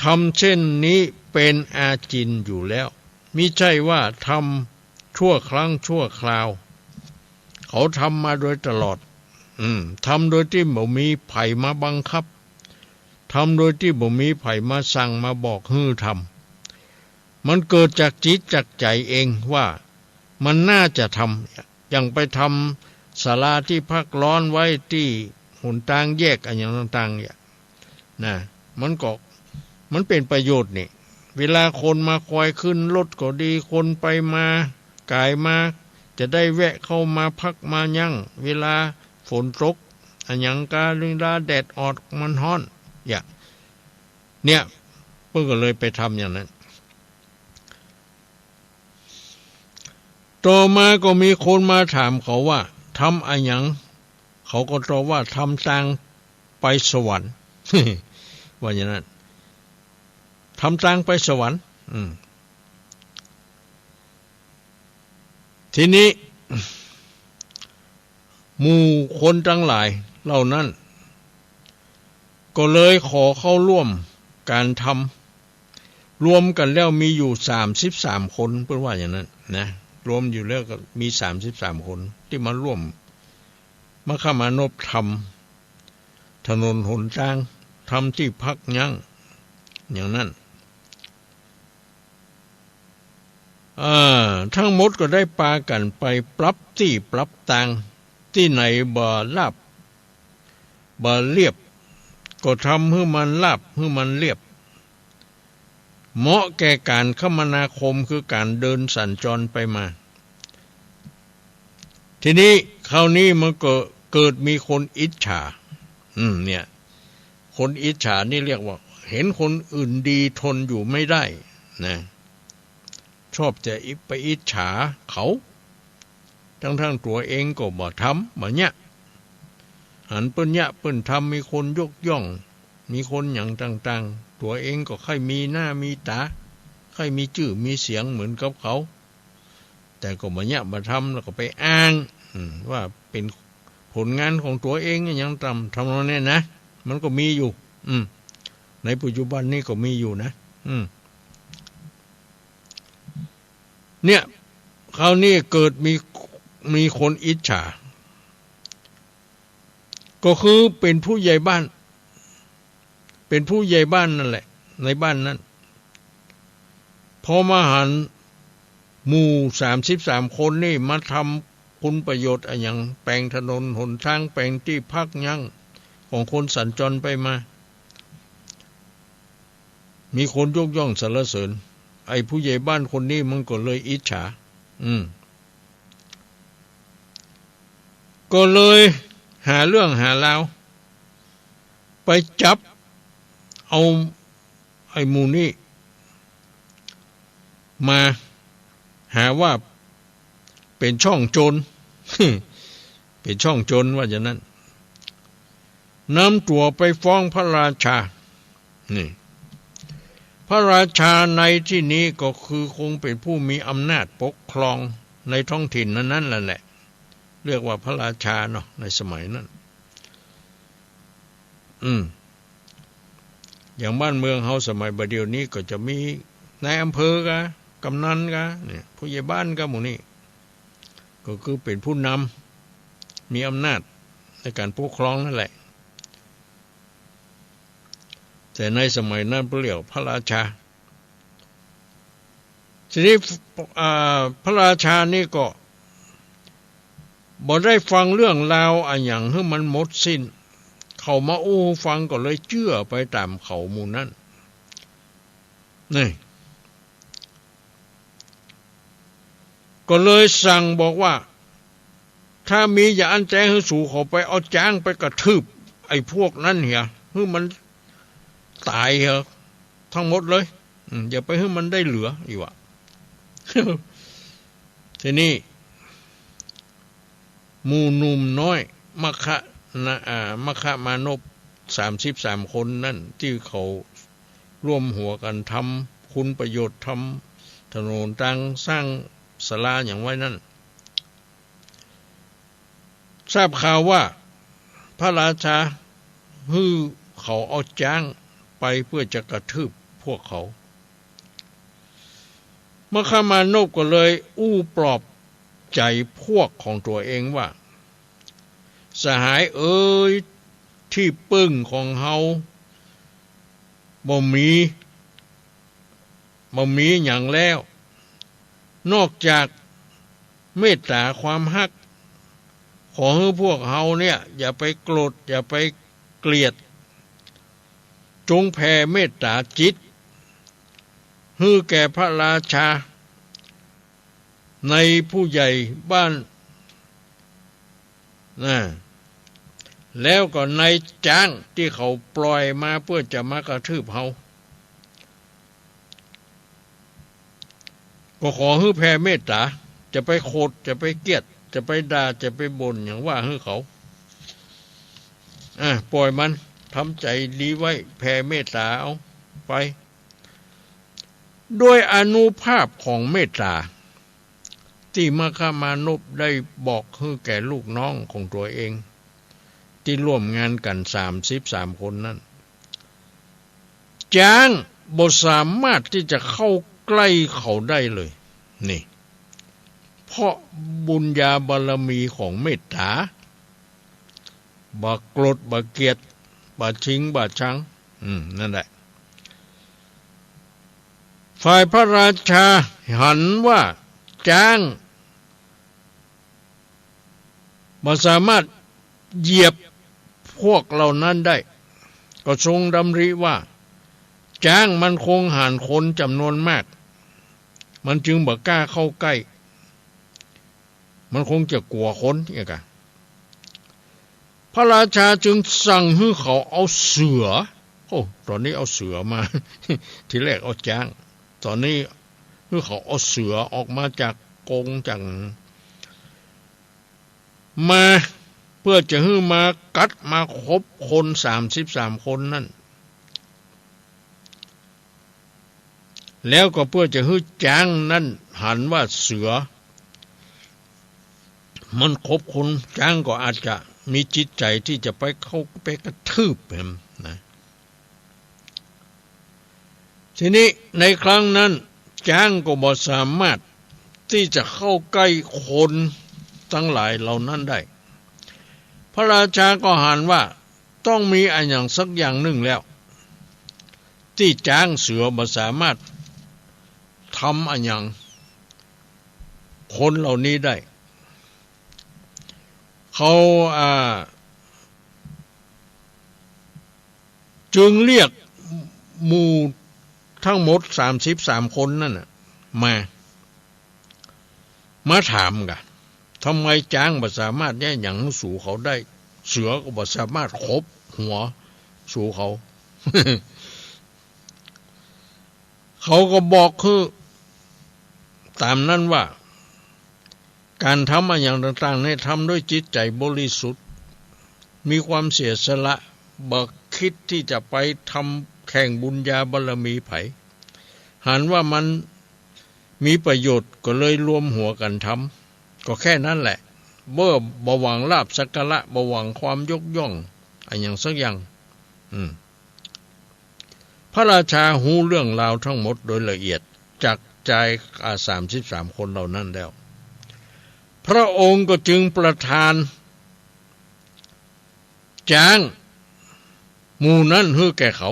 ทำเช่นนี้เป็นอาจินอยู่แล้วมิใช่ว่าทำชั่วครั้งชั่วคราวเขาทำมาโดยตลอดทำโดยที่บ่มีไผมาบังคับทำโดยที่บ่มีไผมาสั่งมาบอกให้ทำมันเกิดจากจิตจากใจเองว่ามันน่าจะทำอย่างไปทำศาลาที่พักร้อนไว้ที่หนทางแยกอะไรอย่างต่างๆเนี่ยนะมันเป็นประโยชน์นี่เวลาคนมาคอยขึ้นรถก็ดีคนไปมากายมาจะได้แวะเข้ามาพักมายั่งเวลาฝนตกอันยังกาเวลาแดดออกมันร้อนเนี่ยเพื่อก็เลยไปทำอย่างนั้นต่อมาก็มีคนมาถามเขาว่าทำอะไรอย่างเขาก็ตอบว่าทำทางไปสวรรค์ ว่าอย่างนั้นทำทางไปสวรรค์ทีนี้หมู่คนทั้งหลายเหล่านั้น ก็เลยขอเข้าร่วมการทำรวมกันแล้วมีอยู่33คนเพื่อว่าอย่างนั้นนะรวมอยู่แล้วก็มี33คนที่มาร่วมมคมานพทำถนนหนทางทำที่พักยั่งอย่างนั้นทั้งหมดก็ได้ปากันไปปรับที่ปรับตางที่ไหนบ่ลาบบ่เรียบก็ทำให้มันลาบให้มันเรียบเหมาะแก่การคมนาคมคือการเดินสัญจรไปมาทีนี้คราวนี้มันก็เกิดมีคนอิจฉาเนี่ยคนอิจฉานี่เรียกว่าเห็นคนอื่นดีทนอยู่ไม่ได้นะชอบจะไปอิจฉาเขาทั้งตัวเองก็บ่ทำบ่เนี่ยหันเปิ้นเนี่ยเปิ้นทำมีคนยกย่องมีคนอย่างต่างๆตัวเองก็ค่อยมีหน้ามีตาค่อยมีชื่อมีเสียงเหมือนกับเขาแต่ก็บ่เนี่ยบ่ทำแล้วก็ไปอ้างว่าเป็นผลงานของตัวเองอย่างทำนองนี้นะมันก็มีอยู่ในปัจจุบันนี้ก็มีอยู่นะเนี่ยคราวนี้เกิดมีคนอิจฉาก็คือเป็นผู้ใหญ่บ้านนั่นแหละในบ้านนั้นพอมาหันหมู่33คนนี่มาทำคุณประโยชน์อย่างแปลงถนนหนทางแปลงที่พักยั่งของคนสัญจรไปมามีคนยกย่องสรรเสริญไอ้ผู้ใหญ่บ้านคนนี้มันก็เลยอิจฉาก็เลยหาเรื่องหาราวไปจับเอาไอ้หมู่นี้มาหาว่าเป็นช่องโจร เป็นช่องโจรว่าอย่างนั้นนำตัวไปฟ้องพระราชานี่พระราชาในที่นี้ก็คือคงเป็นผู้มีอำนาจปกครองในท้องถิ่นนั้นแหละเรียกว่าพระราชาเนาะในสมัยนั้นอย่างบ้านเมืองเฮาสมัยบัดเดี๋ยวนี้ก็จะมีนายอำเภอกะกำนันกะเนี่ยผู้ใหญ่บ้านกะหมู่นี้ก็คือเป็นผู้นำมีอำนาจในการปกครองนั่นแหละแต่ในสมัยนั้นเรียกพระราชาทีนี้พระราชานี่ก็บ่ได้ฟังเรื่องราวอะไรอย่างให้มันหมดสิ้นเขามาฟังก็เลยเชื่อไปตามเขาหมู่นั้นนี่ก็เลยสั่งบอกว่าถ้ามีอย่าอันแจ้งให้สู่เขาไปเอาจ้างไปกระทืบไอ้พวกนั้นเหียให้มันตายเหรอทั้งหมดเลยอย่าไปให้มันได้เหลืออีกว่ะ ทีนี้หมู่หนุ่มน้อยมคมานพ33คนนั่นที่เขาร่วมหัวกันทำคุณประโยชน์ทำถนนทางสร้างศาลาอย่างไว้นั่นทราบข่าวว่าพระราชาฮือเขาเอาจ้างไปเพื่อจะกระทืบพวกเขามคมานพก็เลยปลอบใจพวกของตัวเองว่าสหายเอ้ยที่ปึ้งของเฮาบ่มีอย่างแล้วนอกจากเมตตาความฮักขอให้พวกเฮาเนี่ยอย่าไปโกรธอย่าไปเกลียดจงแผ่เมตตาจิตให้แก่พระราชาในผู้ใหญ่บ้านแล้วก็ในจ้างที่เขาปล่อยมาเพื่อจะมากระทืบเฮาก็ขอให้แผ่เมตตาจะไปโคดจะไปเกลียดจะไปด่าจะไปบ่นอย่างว่าให้เขาปล่อยมันทำใจดีไว้แผ่เมตตาเอาไปด้วยอานุภาพของเมตตาที่มคมานพได้บอกให้แก่ลูกน้องของตัวเองที่ร่วมงานกัน33คนนั้น จ้างบ่สามารถที่จะเข้าใกล้เขาได้เลยนี่เพราะบุญญาบารมีของเมตตาบ่โกรธบ่เกลียดบ่ชิงบ่ชังนั่นแหละฝ่ายพระราชาหันว่าจ้างบ่สามารถเหยียบพวกเหล่านั้นได้ก็ทรงดำริว่าจ้างมันคงห่านคนจำนวนมากมันจึงบ่กล้าเข้าใกล้มันคงจะกลัวคนอย่างกันพระราชาจึงสั่งให้เขาเอาเสือตอนนี้เอาเสือมา ทีแรกเอาจ้างตอนนี้ให้เขาเอาเสือออกมาจากกรงจากมาเพื่อจะให้มากัดมาครบคน33คนนั่นแล้วก็เพื่อจะให้จ้างนั่นหันว่าเสือมันครบคนจ้างก็อาจจะมีจิตใจที่จะไปเข้าไปกระทืบมันนะทีนี้ในครั้งนั้นจ้างก็บ่สามารถที่จะเข้าใกล้คนทั้งหลายเหล่านั้นได้พระราชาก็หันว่าต้องมีอันอย่างสักอย่างหนึ่งแล้วที่จ้างเสือบ่สามารถทำอันอย่างคนเหล่านี้ได้เขาจึงเรียกหมู่ทั้งหมด33คนนั่นน่ะมาถามกันทำไมจ้างบ่สามารถแย่หยังสู่เขาได้เสือก็บ่สามารถคบหัวสู่เขา เขาก็บอกคือตามนั้นว่าการทำอะไรอย่างต่างๆให้ทำด้วยจิตใจบริสุทธิ์มีความเสียสละบ่คิดที่จะไปทำแข่งบุญญาบารมีไผหันว่ามันมีประโยชน์ก็เลยรวมหัวกันทำก็แค่นั้นแหละบ่หวังลาภสักการะบ่หวังความยกย่องอะไรอย่างสักอย่างพระราชาหูเรื่องราวทั้งหมดโดยละเอียดจากใจ33คนเหล่านั้นแล้วพระองค์ก็จึงประทานจ้างหมู่นั้นให้แก่เขา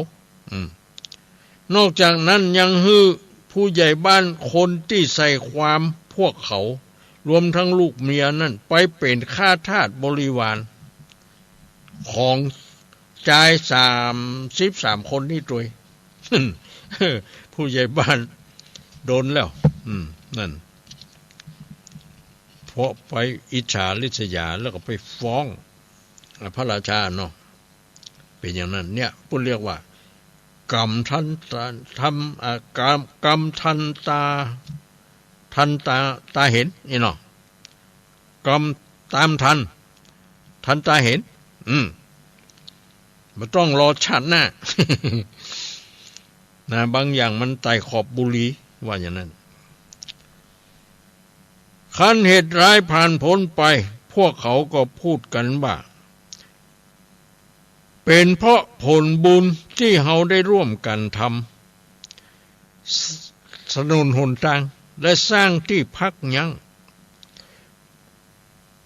นอกจากนั้นยังให้ผู้ใหญ่บ้านคนที่ใส่ความพวกเขารวมทั้งลูกเมียนั่นไปเป็นข้าทาสบริวารของชาย33คนนี่ด้วย ผู้ใหญ่บ้านโดนแล้วนั่นเพราะไปอิจฉาริษยาแล้วก็ไปฟ้องพระราชาเนาะเป็นอย่างนั้นเนี่ยพูดเรียกว่ากรรมทันกรรมทันตาเห็นนี่เนาะกรรมตามทันตาเห็นไม่ต้องรอชาติหน้า นะบางอย่างมันไต่ขอบบุรีว่าอย่างนั้นคันเหตุร้ายผ่านพ้นไปพวกเขาก็พูดกันว่าเป็นเพราะผลบุญที่เราได้ร่วมกันทำถนนหนทางและสร้างที่พักยัง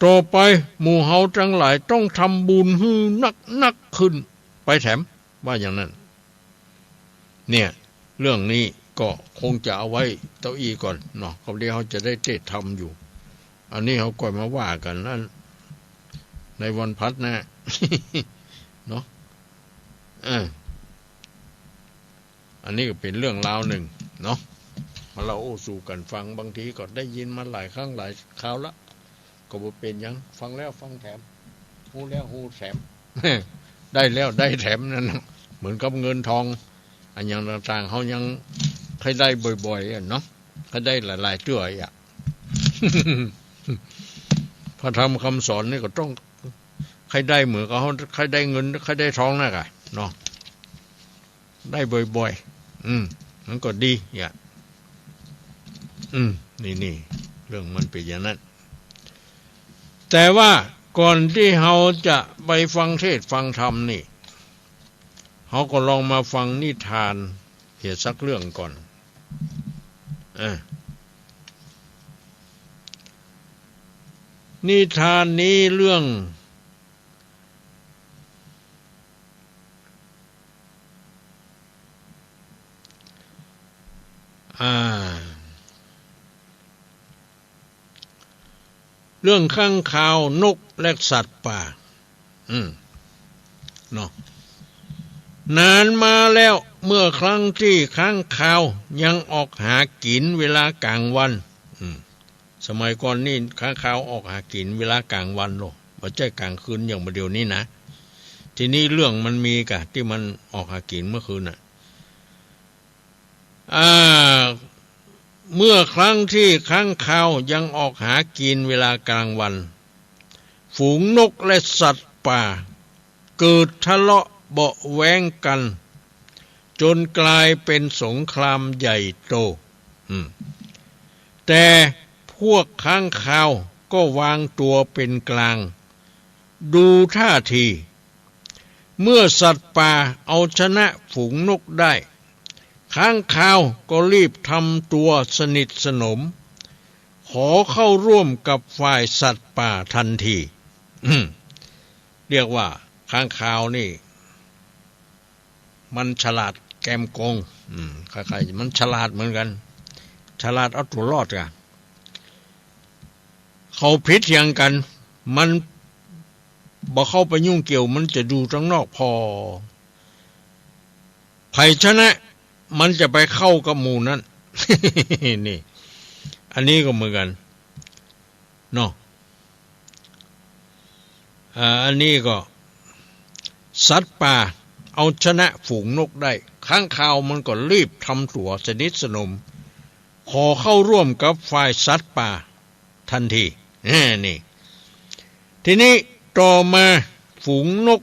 ต่อไปหมู่เฮาทั้งหลายต้องทำบุญให้นักขึ้นไปแถมว่าอย่างนั้นเนี่ยเรื่องนี้ก็คงจะเอาไว้เต้าอี้ก่อนเนาะเขาเดี๋ยวเขาจะได้เทศทำอยู่อันนี้เขาก่อยมาว่ากันนั่นในวันพัดนะ เนาะอันนี้ก็เป็นเรื่องราวหนึ่งเนาะมาเราสู่กันฟังบางทีก็ได้ยินมาหลายครั้งหลายคราวละก็บ่เป็นยังฟังแล้วฟังแถมฮู้แล้วฮู้แถม ได้แล้วได้แถมนั่นเหมือนกับเงินทองอันอย่างต่างๆเขายังให้ได้บ่อยๆเนาะให้ได้หลายๆเตื้ออ่ะ พระธรรมคำสอนนี่ก็ต้องใครได้เหมือนกับเขาใครได้เงินใครได้ทองนะกะเนาะได้บ่อยๆมันก็ดีอย่านี่เรื่องมันเป็นอย่างนั้นแต่ว่าก่อนที่เราจะไปฟังเทศน์ฟังธรรมนี่ เขาก็ลองมาฟังนิทานเหตุสักเรื่องก่อนนิทานนี้เรื่องเรื่องข้างคาวนกและสัตว์ป่าเนาะนานมาแล้วเมื่อครั้งที่ข้างคาวยังออกหากินเวลากลางวันสมัยก่อนนี่ข้างคาวออกหากินเวลากลางวันหรอกไม่ใช่กลางคืนอย่างเดี๋ยวนี้นะทีนี้เรื่องมันมีกะที่มันออกหากินเมื่อคืนเมื่อครั้งที่ข้างคาวยังออกหากินเวลากลางวันฝูงนกและสัตว์ป่าเกิดทะเลาะเบาะแว้งกันจนกลายเป็นสงครามใหญ่โตแต่พวกข้างคาวก็วางตัวเป็นกลางดูท่าทีเมื่อสัตว์ป่าเอาชนะฝูงนกได้ข้างคาวก็รีบทำตัวสนิทสนมขอเข้าร่วมกับฝ่ายสัตว์ป่าทันทีเรียกว่าข้างคาวนี่มันฉลาดแกมโกงใครๆมันฉลาดเหมือนกันฉลาดเอาตัวรอดกันเขาพิษยังกันมันบ่เข้าไปยุ่งเกี่ยวมันจะดูข้างนอกพอไผชนะมันจะไปเข้ากับหมู่นั้น นี่อันนี้ก็เหมือนกันเนาะอันนี้ก็สัตว์ป่าเอาชนะฝูงนกได้ข้างคาวมันก็รีบทำตัวสนิทสนมขอเข้าร่วมกับฝ่ายสัตว์ป่าทันทีนี่ทีนี้ต่อมาฝูงนก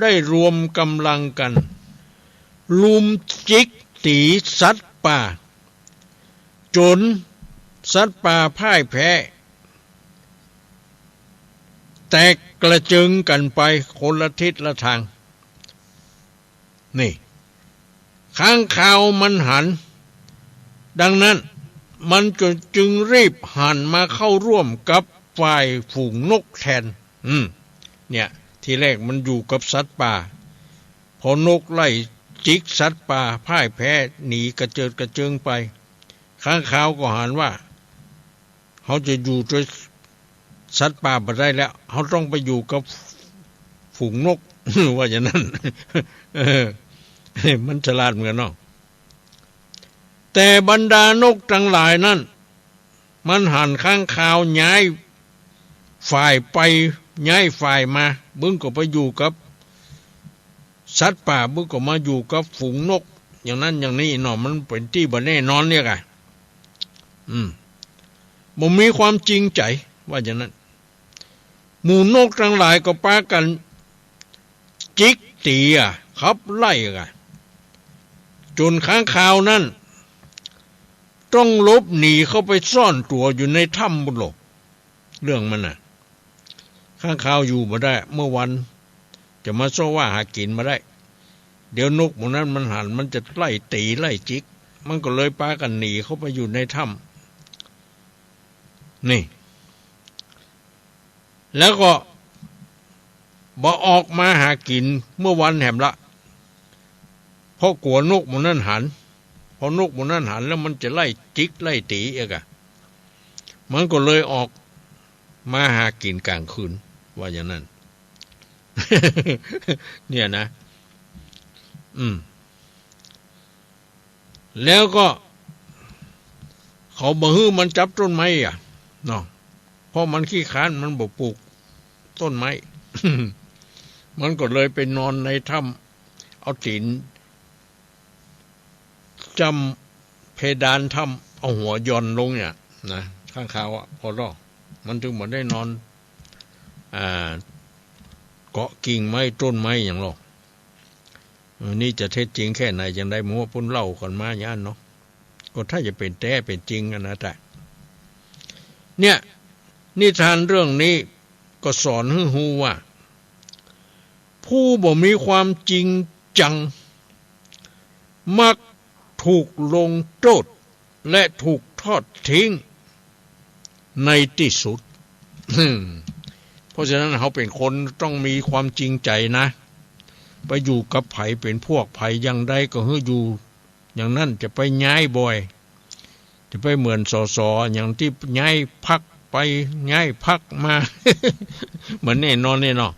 ได้รวมกำลังกันลุมจิกตีสัตว์ป่าจนสัตว์ป่าพ่ายแพ้แตกกระเจิงกันไปคนละทิศละทางนี่ข้างคาวมันหันดังนั้นมันจึงรีบหันมาเข้าร่วมกับฝ่ายฝูงนกแทนเนี่ยทีแรกมันอยู่กับสัตว์ป่าพอนกไล่จิกสัตว์ป่าพ่ายแพ้หนีกระเจิดกระเจิงไปข้างคาวก็หันว่าเขาจะอยู่ด้วยสัตว์ป่าไม่ได้แล้วเขาต้องไปอยู่กับฝูงนก ว่าอย่างนั้น มันฉลาดเหมือนกันเนาะแต่บรรดานกทั้งหลายนั้นมันหันข้างคาวย้ายฝ่ายไปย้ายฝ่ายมาบึ้งก็ไปอยู่กับสัตว์ป่าบึ้งก็มาอยู่กับฝูงนกอย่างนั้นอย่างนี้เนาะมันเป็นที่บ่แน่นอนเนี่ยไงบ่มีความจริงใจว่าอย่างนั้นหมู่นกทั้งหลายก็ปากันจิกตีขับไล่กันจนข้างคาวนั้นต้องลบหนีเข้าไปซ่อนตัวอยู่ในถ้ำบุหลกเรื่องมันข้างคาวอยู่มาได้เมื่อวันจะมาโซว่าหากินมาได้เดี๋ยวนกพวกนั้นมันหันมันจะไล่ตีไล่จิกมันก็เลยปากันหนีเข้าไปอยู่ในถ้ำนี่แล้วก็บ่ออกมาหากินเมื่อวันแหมละเพราะกลัวนกพวกนั้นหันพอนกพวกนั้นหันแล้วมันจะไล่จิกไล่ตีเองมันก็เลยออกมาหากินกลางคืนว่าอย่างนั้น เนี่ยนะแล้วก็เขาบ่ฮื้อมันจับต้นไม้เนาะเพราะมันขี้ค้านมันบ่ปลูกต้นไม้ มันก็เลยไปนอนในถ้ำเอาตีนจำเพดานถ้ำเอาหัวย่อนลงเนี่ยนะข้างคาวพอรอมันจึงบ่ได้นอนเกาะกิ่งไม้ต้นไม้อย่างหรอกนี่จะเท็จจริงแค่ไหนยังได้หมู่ปุ่นเล่ากันมาย่านเนาะก็ถ้าจะเป็นแท้เป็นจริงนะแต่เนี่ยนิทานเรื่องนี้ก็สอนให้รู้ว่าผู้บ่มีความจริงใจ จังมักถูกลงโทษและถูกทอดทิ้งในที่สุด เพราะฉะนั้นเขาเป็นคนต้องมีความจริงใจนะไปอยู่กับไผเป็นพวกไผอย่างใดก็ให้อยู่อย่างนั้นจะไปย้ายบ่อยจะไปเหมือนสสอย่างที่ย้ายพักไปย้ายพักมา เหมือนแน่นอนเนี่ยเนาะ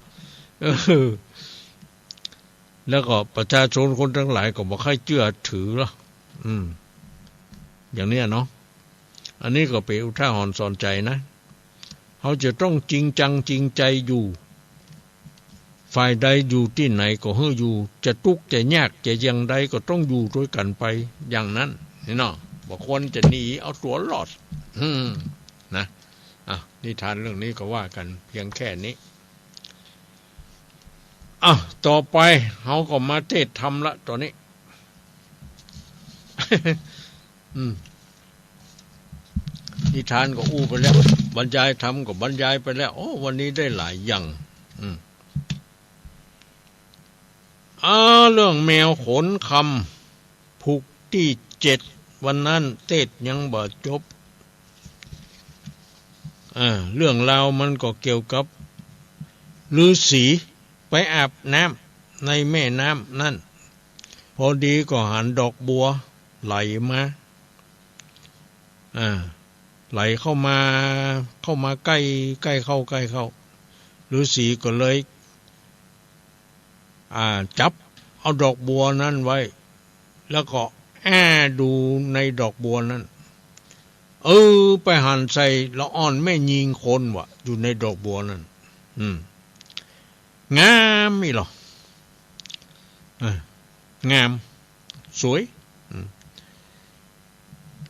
แล้วก็ประชาชนคนทั้งหลายก็บ่ค่อยเชื่อถือหรอกอย่างเนี้ยเนาะอันนี้ก็เป็นอุทาหรณ์สอนใจนะเขาจะต้องจริงจังจริงใจอยู่ฝ่ายใดอยู่ที่ไหนก็ให้อยู่จะทุกข์จะยากจะยังใดก็ต้องอยู่ด้วยกันไปอย่างนั้นนี่เนาะบ่ควรจะหนีเอาตัวรอดนะนิทานเรื่องนี้ก็ว่ากันเพียงแค่นี้ต่อไปเขาก็มาเทศธรรมละตอนนี้ นิทานก็อู้ไปแล้วบรรยายธรรมก็บรรยายไปแล้ววันนี้ได้หลายอย่างเรื่องแมวขนคำผูกที่7วันนั้นเทศยังบ่จบเรื่องราวมันก็เกี่ยวกับฤาษีไปอาบน้ำในแม่น้ำนั่นพอดีก็หันดอกบัวไหลมาไหลเข้ามาใกล้เข้าฤาษีก็เลยจับเอาดอกบัวนั้นไว้แล้วก็ดูในดอกบัวนั้นไปหั่นใส่ละอ่อนแม่ยิงคนวะอยู่ในดอกบัวนั้นงามอีหรองามสวย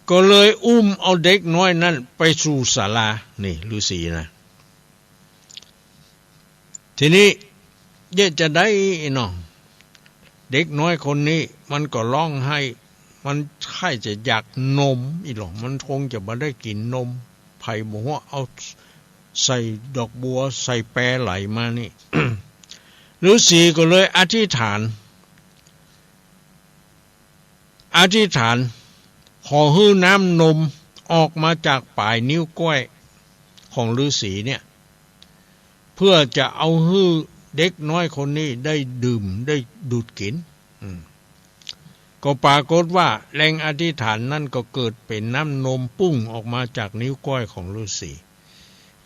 ก็เลยอุ้มเอาเด็กน้อยนั้นไปสู่ศาลานี่ฤาษีนะทีนี้จะได้เนาะเด็กน้อยคนนี้มันก็ร้องไห้มันใครจะอยากนมอีหรอมันคงจะไม่ได้กินนมไผ่บอกว่าเอาใส่ดอกบัวใส่แปรไหลมานี่ ฤาษีก็เลยอธิษฐานขอให้น้ำนมออกมาจากปลายนิ้วก้อยของฤาษีเนี่ยเพื่อจะเอาให้เด็กน้อยคนนี้ได้ดื่มได้ดูดกินก็ปรากฏว่าแรงอธิษฐานนั่นก็เกิดเป็นน้ำนมปุ้งออกมาจากนิ้วก้อยของฤาษี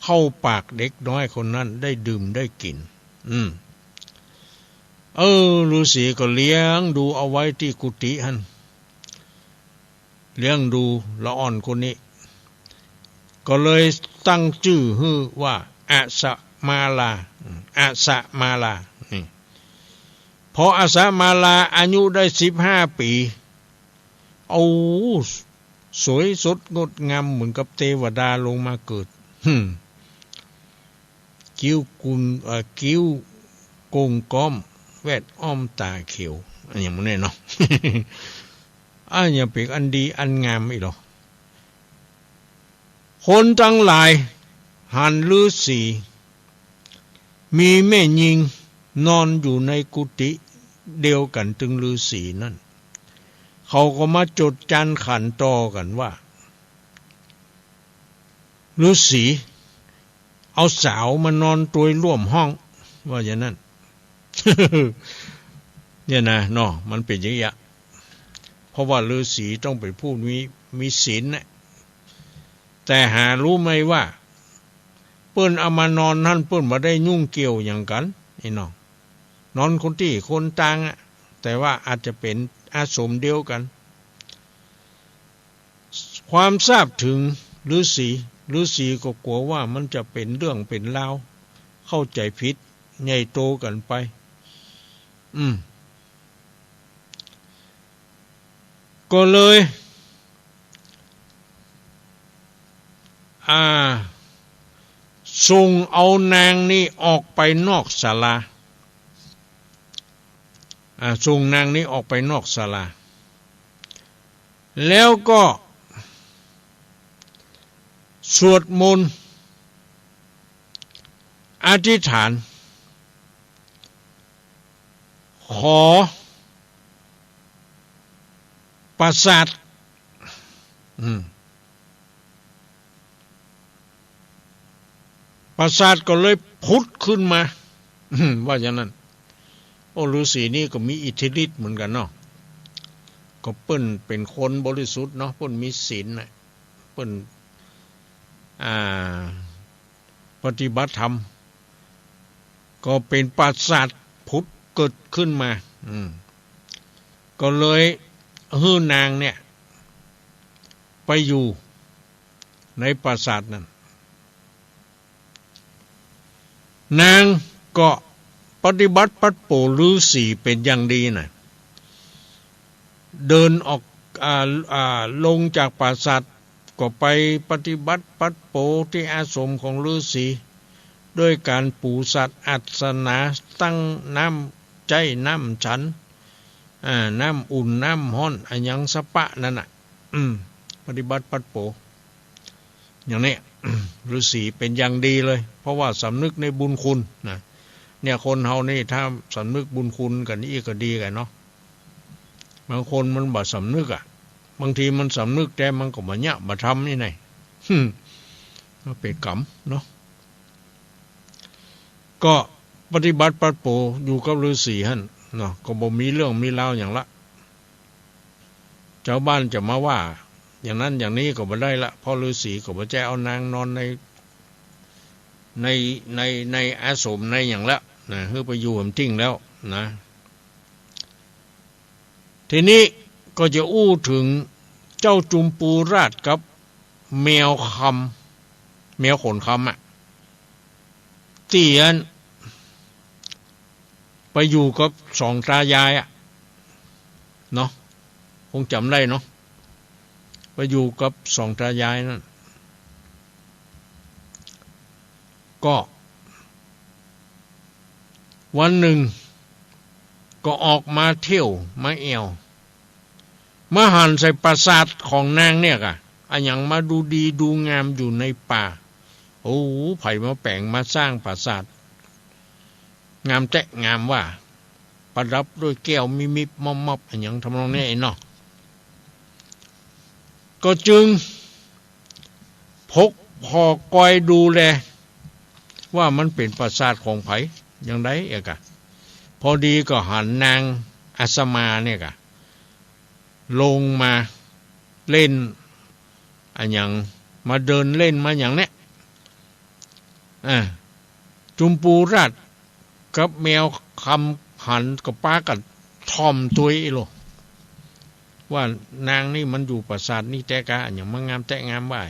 เข้าปากเด็กน้อยคนนั้นได้ดื่มได้กินฤาษีก็เลี้ยงดูเอาไว้ที่กุฏิหันเลี้ยงดูละอ่อนคนนี้ก็เลยตั้งชื่อให้ว่าอาสมาลาพออาสมาลาอายุได้15 ปีสวยสดงดงามเหมือนกับเทวดาลงมาเกิดคิ้วกงก้อมแวดอ้อมตาเขียวอันอย่างนั้นเนาะ อย่างเป็นอันดีอันงามอีหรอคนทั้งหลายหันฤาษีมีแม่ยิงนอนอยู่ในกุฏิเดียวกันถึงฤาษีนั่นเขาก็มาจดจันขันต่อกันว่าฤาษีเอาสาวมานอนตัวร่วมห้องว่าอย่างนั้น เนี่ยนะเนาะมันเป็นอย่างนี้เพราะว่าฤาษีต้องเป็นผู้มีศีลนะแต่หารู้ไหมว่าเปิ้นเอามานอนนั่นเปิ้นมาได้ยุ่งเกี่ยวอย่างกันไอ้น้องนอนคนที่คนต่างแต่ว่าอาจจะเป็นอาสมเดียวกันความทราบถึงฤาษีก็กลัวว่ามันจะเป็นเรื่องเป็นราวเข้าใจผิดใหญ่โตกันไปก็เลยส่งเอานางนี่ออกไปนอกศาลาส่งนางนี้ออกไปนอกศาลาแล้วก็สวดมนต์อธิษฐานขอ ปราสาทปราสาทก็เลยพุดขึ้นมาว่าอย่างนั้นโอ้ฤาษีนี่ก็มีอิทธิฤทธิ์เหมือนกันเนาะก็เปิ้นเป็นคนบริสุทธิ์เนาะเปิ้นมีศีลนะเปิ้นปฏิบัติธรรมก็เป็นปราสาทพุทธเกิดขึ้นมาก็เลยฮื้อนางเนี่ยไปอยู่ในปราสาทนั้นนางก็ปฏิบัติปัดโปฤาษีเป็นอย่างดีนะเดินออกลงจากปราสาทก็ไปปฏิบัติปัดโปที่อาสมของฤาษีด้วยการปูสัตว์อัสนาตั้งน้ำใจน้ำฉันน้ำอุ่นน้ำห้อนอันยังสปะนั่นน่ะปฏิบัติปัดโปอย่างนี้ ฤาษีเป็นอย่างดีเลยเพราะว่าสำนึกในบุญคุณนะเนี่ยคนเฮานี่ถ้าสำนึกบุญคุณกันนี่ก็ดีกันเนาะบางคนมันบ่สำนึกบางทีมันสำนึกแต่มันก็บ่เนี่ยบ่ทำนี่ไงมันเป็นกรรมเนาะก็ปฏิบัติปัดโปอยู่กับฤาษีหั่นเนาะก็บ่มีเรื่องมีราวอย่างละเจ้าบ้านจะมาว่าอย่างนั้นอย่างนี้ก็บ่ได้ละเพราะฤาษีก็บ่ใจเอานางนอนในอาสมในอย่างละนะเพื่อไปอยู่กับทิ้งแล้วนะทีนี้ก็จะอู้ถึงเจ้าจุมปูราชกับแมวคำแมวขนคำเตียนไปอยู่กับสองตายายเนาะคงจำได้เนาะไปอยู่กับสองตายายนั่นก็วันหนึ่งก็ออกมาเที่ยวมาเอวมาหันใส่ปราสาทของนางเนี่ยอันยังมาดูดีดูงามอยู่ในป่าโอ้ไผ่มาแปลงมาสร้างปราสาทงามแตะงามว่าประดับด้วยแก้วมิบมอบอันยังทำนองนี้เนาะก็จึงพกพอกอยดูแลว่ามันเป็นปราสาทของไผ่อย่างไรเอกพอดีก็หันนางอัสมาเนี่ยลงมาเล่นอันอย่างมาเดินเล่นมาอย่างเนี้ยจุมปูราชกับแมวคำหันกับป้ากับทอมตัวอีโลว่านางนี่มันอยู่ปราสาทนี่แต่กะอย่างมางามแต่งามบ่าย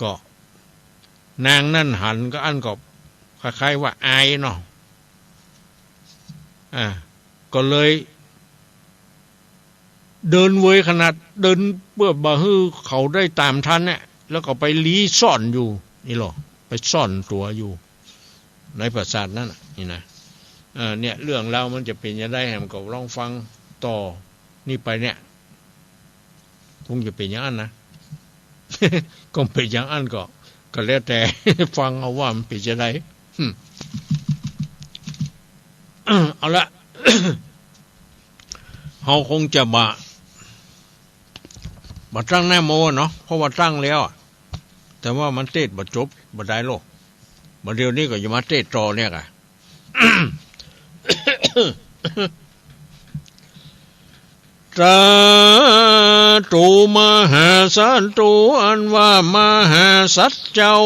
ก็นางนั่นหันก็อันก็คล้ายๆว่าอายเนาะก็เลยเดินเวยขนาดเดินเพื่อบะฮื้อเขาได้ตามทันเนี่ยแล้วก็ไปลี้ซ่อนอยู่นี่หรอไปซ่อนตัวอยู่ในปราสาทนั่นนี่นะเนี่ยเรื่องเรามันจะเป็นยังไงให้มันก็ลองฟังต่อนี่ไปเนี่ยคงจะเป็นอย่างนั้นนะ ก็เป็นอย่างนั้นก็แล้วแต่ ฟังเอาว่ามันเป็นยังไงเอาละ เขาคงจะมาตั้งหน้าโมเนาะเพราะว่าตั้งแล้วแต่ว่ามันเทศบ่จบบ่ได้โลกบ่เดี๋ยวนี้ก็จะมาเทศต่อเนี่ยค่ะ ตาตูมหาสัตตูอันว่ามหาสัตเจ้า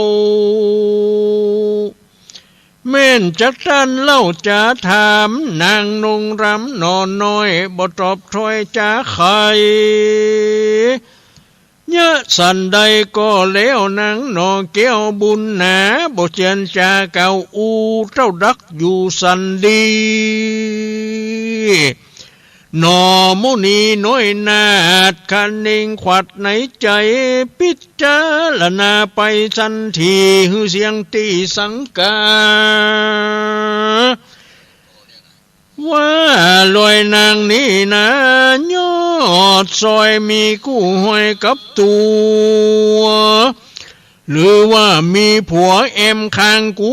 แม่นจักท่านเล่าจะถามนางนงรำนอนน้อยบ่ตอบถอยจะใครเยอะสันใดก็แล้วนางนอแก้วบุญหนาบ่เจียนจาเก่าอูเจ้าดักอยู่สันดีนอมุนีน้อยนาดคันนิงขวัดในใจพิจารณาไปสันทีหือเสียงตีสังกาว่าลอยนางนี้นะยอดซอยมีกู้ห้อยกับตัวหรือว่ามีผัวแอมข้างกู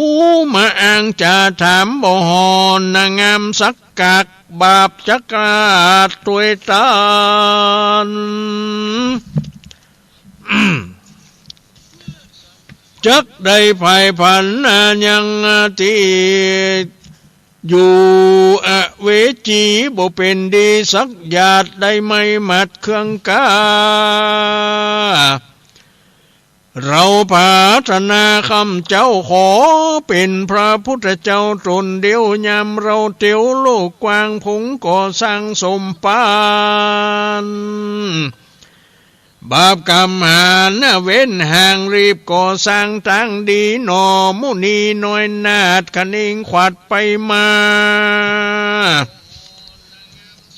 มาอ้างจะถามบ่หอนนางงามสัก กากบาปจักราตวยตานจักได้ภายพันยังที่อยู่เวจีบ่เป็นดีสักหยาดได้ไม่มัดเครื่องกาเราปรารถนาคำเจ้าขอเป็นพระพุทธเจ้าตนเดียวยามเราเตียวโลกกว้างผงก่อสร้างสมปานบาปกรรมหานเว้นห่างรีบก่อสร้างตั้งดีหนอมุนีน้อยนาดคณิงขวัดไปมา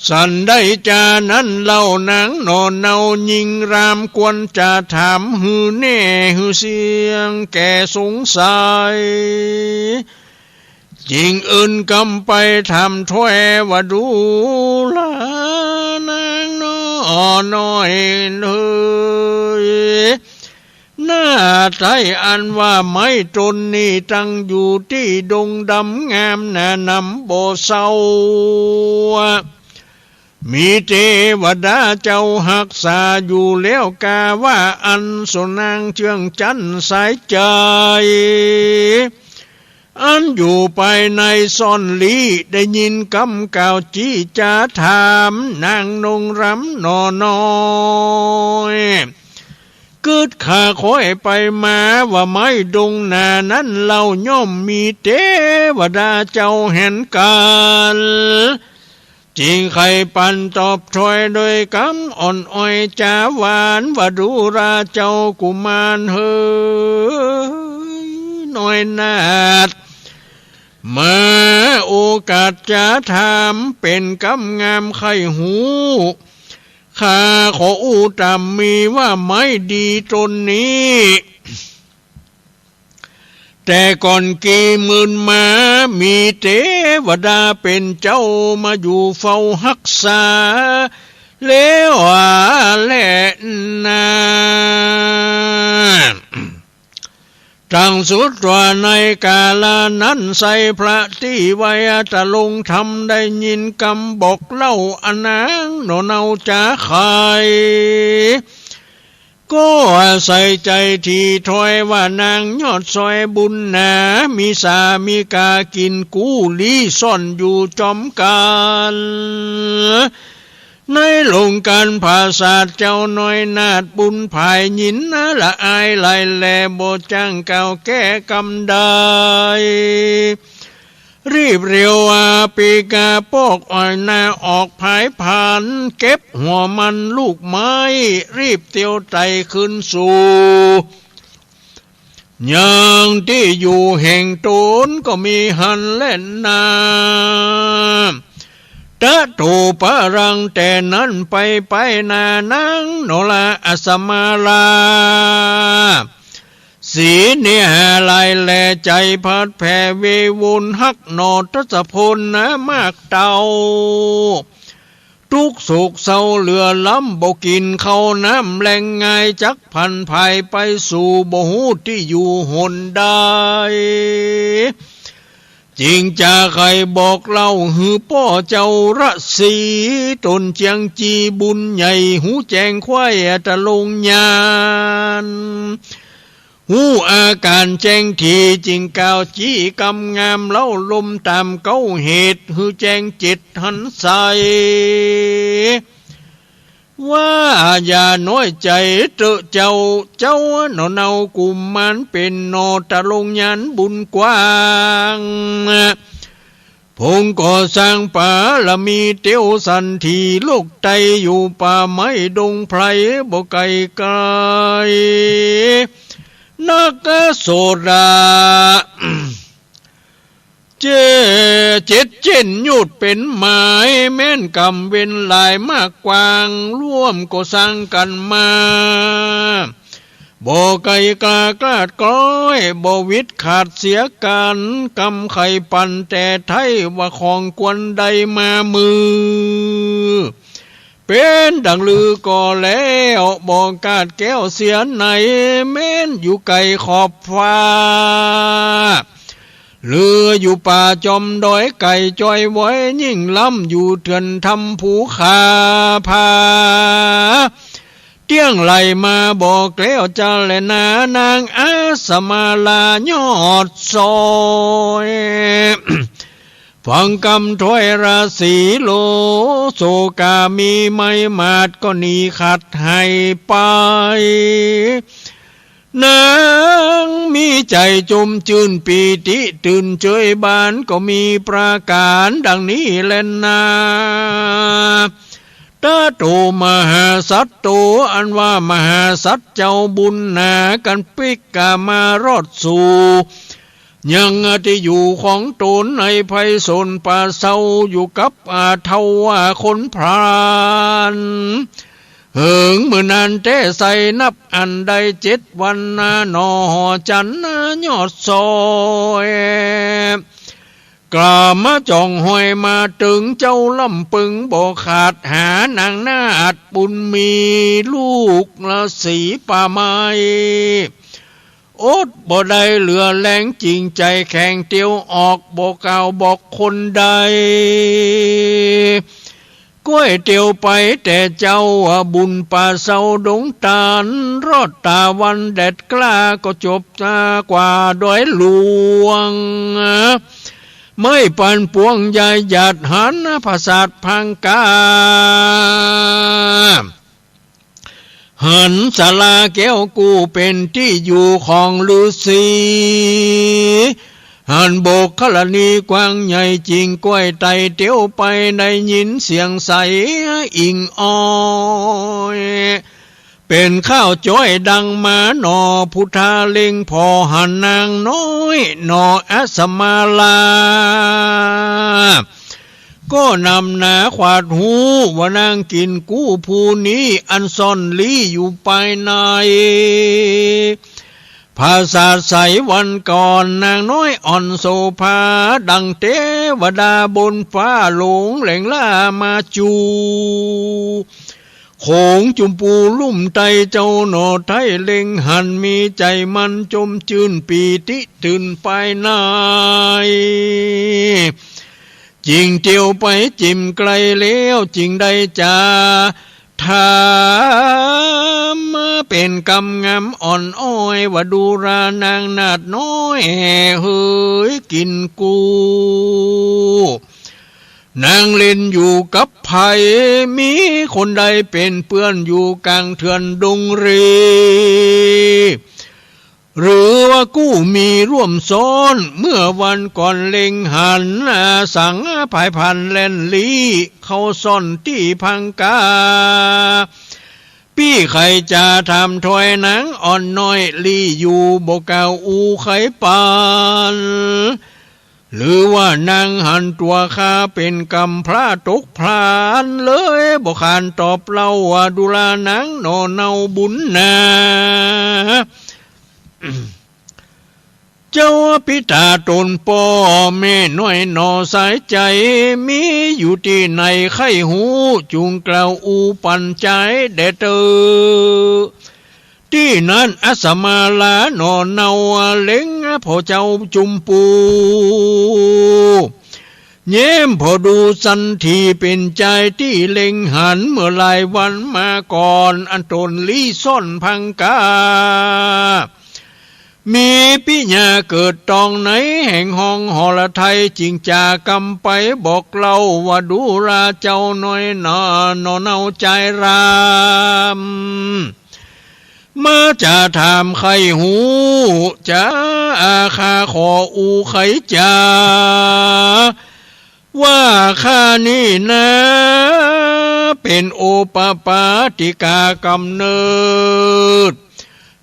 สันได้จานั้นเล่าหนังนอนเนายิงรามกวนจะถามหือแน่หือเสียงแก่สงสัยจริงอื่นกำไปทำถ้วยว่าดูลานางน้อยเลยหน้าใจอันว่าไม่ตนนี่ตั้งอยู่ที่ดงดำงามน่านำโบเศร้ามีเทวดาเจ้าหักษาอยู่แล้วกาว่าอันสนางเชื่องจันสายใจอันอยู่ภายในซ่อนลีได้ยินคำกล่าวจี้จะถามนางนงรำนอน้อยเกิดข้าคอยไปมาว่าไม่ดงนานั้นเราย่อมมีเทวดาเจ้าเห็นกันจริงใครปันตอบถอยโดยคำอ่อนอ้อยจาหวานว่าดูราเจ้ากุมารเฮยน้อยนาดมาโอกาสจะถามเป็นกำงามไข่หูข้าขออูตามมีว่าไม่ดีตนนี้แต่ก่อนกี่หมื่นมามีเทวดาเป็นเจ้ามาอยู่เฝ้ารักษาแล้วแลนาตั้งสุดว่าในกาลนั้นใส่พระที่ไว้จะลงทำได้ยินคำบอกเล่าอนางโนเนาจะใครก็ใส่ใจที่ถอยว่านางยอดซอยบุญนามีสามีกากินกู้ลีซ่อนอยู่จอมกันในลงการภาษาเจ้าน้อยนาดบุญภายหยินละอายไหลแลโบจังเก่าแก้กำได้รีบเร็วปีกาปอกอ่อยนาออกภายผ่านเก็บหัวมันลูกไม้รีบเตียวไตขึ้นสู่อย่างที่อยู่แห่งตนก็มีหันเล่นนาตะโตปะรังแต่นั้นไปนานังโนลาอสมาลาสีเนี่ยลายแลใจพัดแผ่เววุนฮักนอทัศพลนะมากเต่าทุกสุขเศร้าเหลือล้ำบ่กินเข้าน้ำแรงไงจักพันภายไปสู่บ่หูที่อยู่หนได้จริงจะใครบอกเล่าหือพ่อเจ้าระสีตนเจียงจีบุญใหญ่หูแจงควายตะลงยานหูอาการแจ้งทีจริงกาวจี้กำงามเล่าลมตามเก้าเหตุหือแจ้งจิตหันใสว่าอย่าน้อยใจเจ้าหนอเนากุมมันเป็นนอตะลงยันบุญกว้างพงก่อสร้างป่าละมีเตียวสันทีโลกไตอยู่ป่าไม้ดงไพรบ่ไกลไกลนักโสดาเจ็ดเจนยุดเป็นหมายแม่นกำเว้นลายมากกวางร่วมก็สร้างกันมาบ่ไกลกากลาดก้อยบ่วิดขาดเสียกันกำไข่ปันแต่ไทยว่าของกวนใดมามือเป็นดังลือก็แล้วบ่กาดแก้วเสียไหนแม่นอยู่ไกลขอบฟ้า เรืออยู่ป่าจอมดอยไก่จอยไว้ยิ่งล้ำอยู่เถื่อนทำผูขาพาเตี้ยงไหลมาบอกแล้วจะแลนานางอาสมาลายอดซอยฟังกำถ้วยราศีโลโสกามีไม่มาดก็หนีขัดให้ไปนางมีใจจมจื่นปีติตื่นเจยบานก็มีประการดังนี้แลนาตาโตมหาสัตโตอันว่ามหาสัตเจ้าบุญนากันปิกกามารอดสู่ยังที่อยู่ของตนในไพศาลป่าเศร้าอยู่กับอาเทวาคนพรานเหิงเมื่อนานเตใส่นับอันใด7 วันนาหนอจันยอดซอยกล้ามาจ่องหอยมาถึงเจ้าลำปึงบอกขาดหานางนาดบุญมีลูกละสีป่าไม้อดบ่ได้เหลือแรงจริงใจแข่งเตียวออกบอกกล่าวบอกคนใดก้วยเตียวไปแต่เจ้าบุญป่าเศร้าดงตาลรอดตาวันแดดกล้าก็จบกว่าดอยหลวงไม่ปันปวงใหญ่หยาดหันภาษาพังกาหันศาลาแก้วกูเป็นที่อยู่ของฤาษีหันโบกขลนีกว้างใหญ่จริงก้วยไตเตียวไปในยินเสียงใสอิงอ้อยเป็นข้าวจ้อยดังมาหนอพุทธาเล็งพอหันนางน้อยหนออัสมาลาก็นำหนาขวาดหูว่านางกินกู้ผู้นี้อันซ่อนลี้อยู่ภายในภาษาใสวันก่อนนางน้อยอ่อนโสภาดังเทวดาบนฟ้าหลงแหล่งล่ามาจูโขงจุมปูลุ่มไตเจ้าหนอไทยเล็งหันมีใจมันจมจื่นปีติตื่นไปนายจริงเตียวไปจิ้มไกลแล้วจริงได้จ่าถามเป็นกำงามอ่อนอ้อยว่าดูรานางนาดน้อยเฮ้ยกินกูนางเล่นอยู่กับไผ่มีคนใดเป็นเพื่อนอยู่กลางเถื่อนดงรีหรือว่ากู้มีร่วมซ้อนเมื่อวันก่อนเล็งหันสั่งภายพันเล่นลีเขาซ่อนที่พังกาพี่ใครจะทำถอยหนังอ่อนน้อยลีอยู่บกเอาอูไขปานหรือว่านางหันตัวข้าเป็นกำพระตกพรานเลยบอกขานตอบเล่าว่าดูลานางนอเนาบุญนาเจ้าพิธาตนพ่อแม่น้อยนอสายใจมีอยู่ที่ไหนไข้หูจุงกล่าวอูปันใจเดเตอที่นั้นอัสมาลาหนอเนาเล็งพ่อเจ้าจุมปูเย้มพอดูสันทีเป็นใจที่เล็งหันเมื่อหลายวันมาก่อนอันตนลี้ซ่อนพังกามีปิญญาเกิดตองไหนแห่งห้องหอละไทยจิงจากำไปบอกเล่าว่าดูราเจ้าน้อยนอนเนาใจรามมาจะถามใครหูจะอาคาขออูไขจาว่าข้านี่นะเป็นโอปปาติกากำเนิด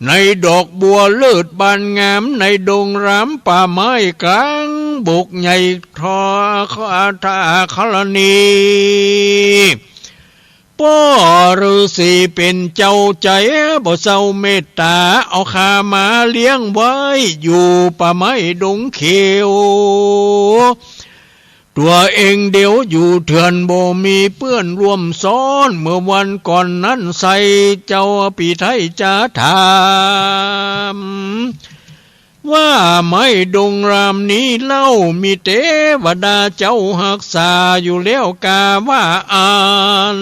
ในดอกบัวเลิศบานงามในดงรำป่าไม้กลางบุกใหญ่ทอทาคลนีพ่อฤาษีเป็นเจ้าใจบ่เศร้าเมตตาเอาข้ามาเลี้ยงไว้อยู่ป่าไม้ดงเขียวตัวเองเดี๋ยวอยู่เถื่อนบ่มีเปื้อนร่วมซ้อนเมื่อวันก่อนนั้นใส่เจ้าปีไทยจะถาม ว่าไม่ดงรามนี้เล่ามีเทวดาเจ้าหักษาอยู่แล้วกาว่าอ่าน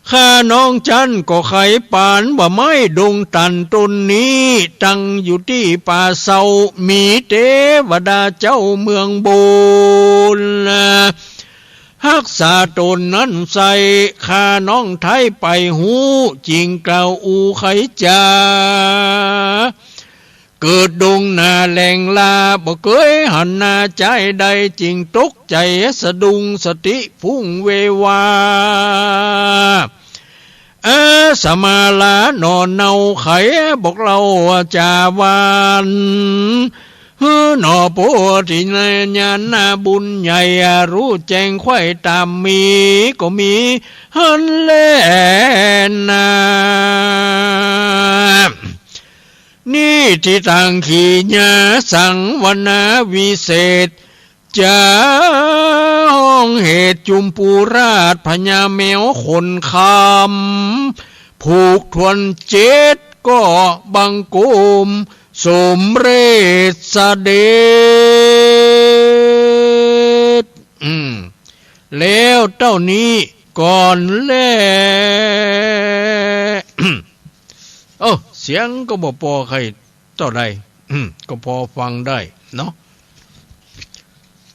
ข้าน้องจันก็ไขปานว่าไม่ดงตันตนนี้ตั้งอยู่ที่ป่าเศร้ามีเทวดาเจ้าเมืองโบนฮักษาตนนั้นใส่ข้าน้องไทยไปหูจริงกล่าวอูไขจาเกิดดงนาแหลงลาบ่เคยหันหน้าใจใดจริงตกใจสะดุงสติพุ่งเววาสมาลานอนเนาไขบอกเราจาวานหนอโพธิญาณบุญใหญ่รู้แจ้งไข่ตามมีก็มีหันแลนานี่ที่ทางขีญาสังวนาวิเศษจะห้องเหตุจุมปูราชพญาแมวคนคำผูกทวนเจ็ดก็บังกุมสมเรศเสด็จแล้วเต้านี้ก่อนแลโอ้เสียงก็บ่พอใครเท่าใดก็พอฟังได้เนาะ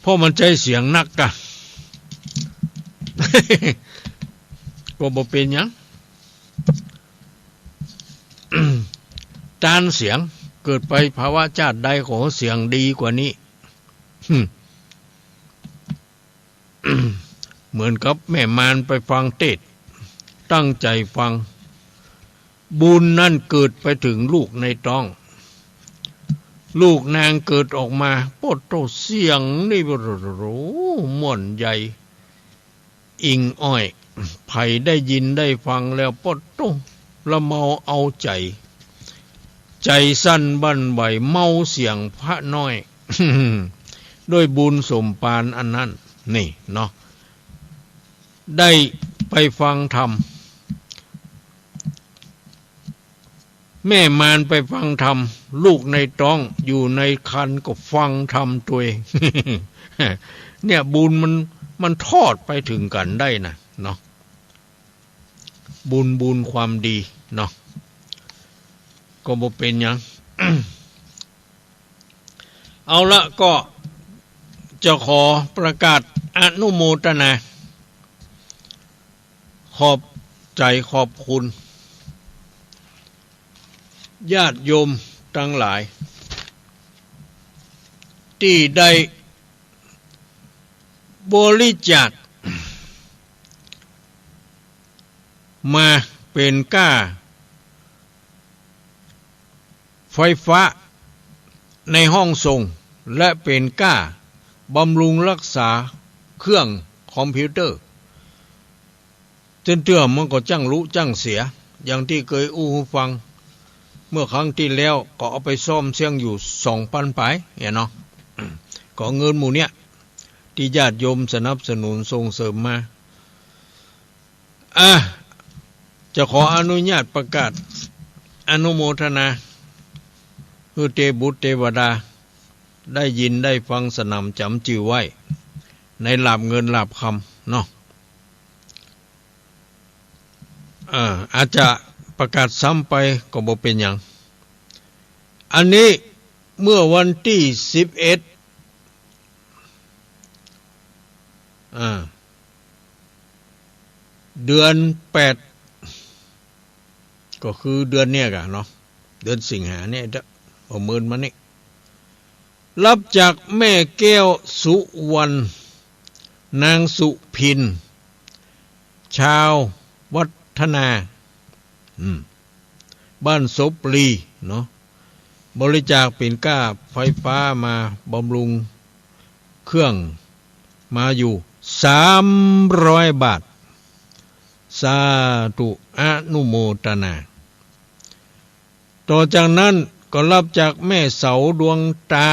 เพราะมันใจเสียงนักกะ ก็บ่เป็นหยัง จานเสียงเกิดไปภาวะชาติใดขอเสียงดีกว่านี้ เหมือนกับแม่มารไปฟังเทศน์ตั้งใจฟังบุญนั่นเกิดไปถึงลูกในท้องลูกนางเกิดออกมาปดโตเสียงนี่โอ้ม่วนใหญ่อิงอ้อยไผ่ได้ยินได้ฟังแล้วปดโตละเมาเอาใจใจสั้นบั่นไหวเมาเสียงพระน้อย ด้วยบุญสมปานอันนั้นนี่เนาะได้ไปฟังธรรมแม่มารไปฟังธรรมลูกในท้องอยู่ในครรภ์ก็ฟังธรรมตัวเอง เนี่ยบุญมันทอดไปถึงกันได้นะเนาะบุญความดีเนาะก็บ่เป็นหยัง เอาละก็จะขอประกาศอนุโมทนาขอบใจขอบคุณญาติโยมทั้งหลายที่ได้บริจาคมาเป็นก้าไฟฟ้าในห้องส่งและเป็นก้าบำรุงรักษาเครื่องคอมพิวเตอร์เตือนมันก็จังรู้จังเสียอย่างที่เคยอู้ฟังเมื่อครั้งที่แล้วก็เอาไปซ่อมเสียงอยู่ 2,000 ไปเนาะก็เงินหมู่เนี้ยที่ญาติโยมสนับสนุนส่งเสริมมาจะขออนุญาตประกาศอนุโมทนาคือเทบุตรเทวดาได้ยินได้ฟังสนำจำจื่อไว้ในหลาบเงินหลาบคำเนาะอาจจะประกาศซ้ำไปก็บ่เป็นหยังอันนี้เมื่อวันที่11เดือน8ก็คือเดือนเนี้ยกะเนาะเดือนสิงหาเนี่ยประเมินมานี่รับจากแม่แก้วสุวรรณนางสุพินชาววัฒนาบ้านศพลีเนาะบริจาคเป็นก้าไฟฟ้ามาบำรุงเครื่องมาอยู่300 บาทสาธุอนุโมทนาต่อจากนั้นก็รับจากแม่เสาดวงตา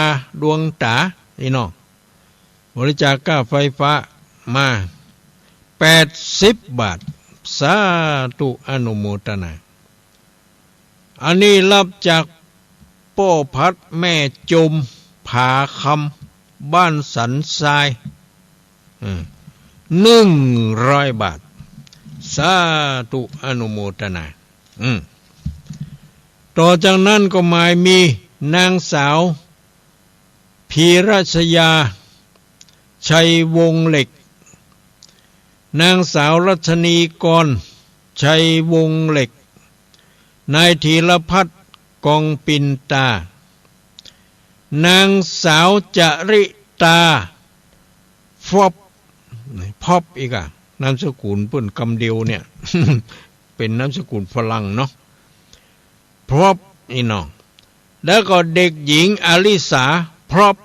นี่เนาะบริจาคก้าไฟฟ้ามา80 บาทสาธุอนุโมทนาอันนี้รับจาก ป้อพัดแม่จมผาคำบ้านสันทราย100 บาทสาธุอนุโมทนาต่อจากนั้นก็หมายมีนางสาวพีรัชยาชัยวงศ์เหล็กนางสาวรัชนีกรชัยวงศ์เหล็กนายธีรพัฒน์กองปินตานางสาวจริตาพอบอีกนามสกุลเปิ้นคำเดียวเนี่ย เป็นนามสกุลฝรั่งเนาะพรอบอีน้องแล้วก็เด็กหญิงอลิสาพรอบ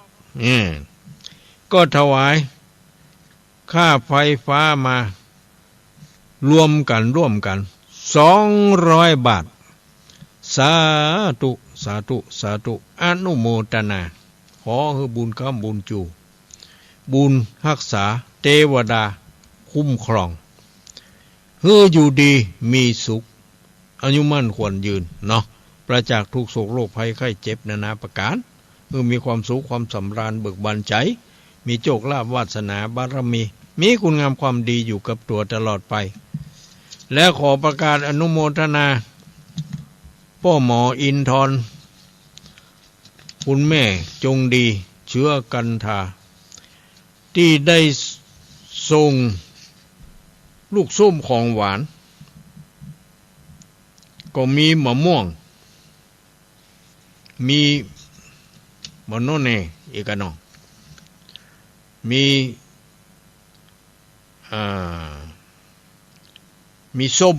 ก็ถวายค่าไฟฟ้ามารวมกัน200 บาทสาธุสาธุสาธุอนุโมทนาขอให้บุญคำบุญจูบุญรักษาเทวดาคุ้มครองให้อยู่ดีมีสุขอายุมั่นควรยืนเนาะประจากทุกโศกโรคภัยไข้เจ็บนานาประการมีความสุขความสำราญเบิกบานใจมีโชคลาภวาสนาบารมีคุณงามความดีอยู่กับตัวตลอดไปและขอประกาศอนุโมทนาพ่อหมออินทรคุณแม่จงดีเชื้อกันทาที่ได้ส่งลูกส้มของหวานก็มีมะม่วงมีมะโนเนอีกน้องมีส้ม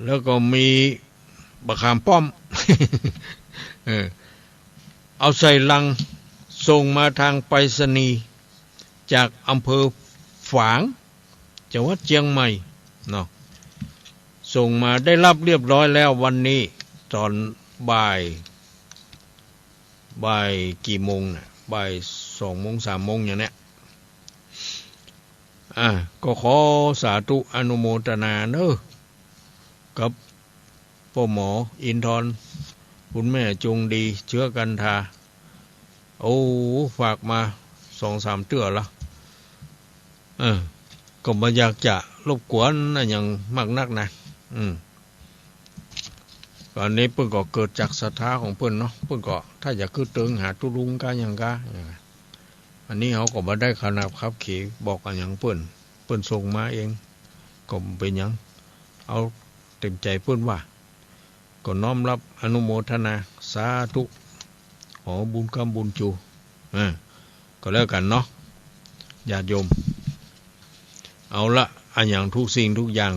แล้วก็มีบะขามป้อม เอาใส่ลังส่งมาทางไปรษณีย์จากอำเภอฝางจังหวัดเชียงใหม่เนาะส่งมาได้รับเรียบร้อยแล้ววันนี้ตอนบ่ายกี่โมงน่ะบ่าย2 โมง 3 โมงอย่างเนี้ยก็ขอสาธุอนุโมทนาเนอะกับพ่อหมออินทรคุณแม่จงดีเชื้อกันทาโอ้ฝากมา 2-3 เตื้อละก็บ่อยากจะรบกวนอย่างมากนักนะตอนนี้เพิ่นก็เกิดจากศรัทธาของเพิ่นเนาะเพิ่นก็ถ้าอยากคือเติงหาตุลุงกะหยังกะอันนี้เขาก็บ่ได้ขนาบครับเขบอกกันหยังเพิ่นส่งมาเองก็เป็นหยังเอาเต็มใจเพิ่นว่าก็น้อมรับอนุโมทนาสาธุขอบุญกรรมบุญจูก็แล้วกันเนาะญาติโยมเอาละอันอย่างทุกสิ่งทุกอย่าง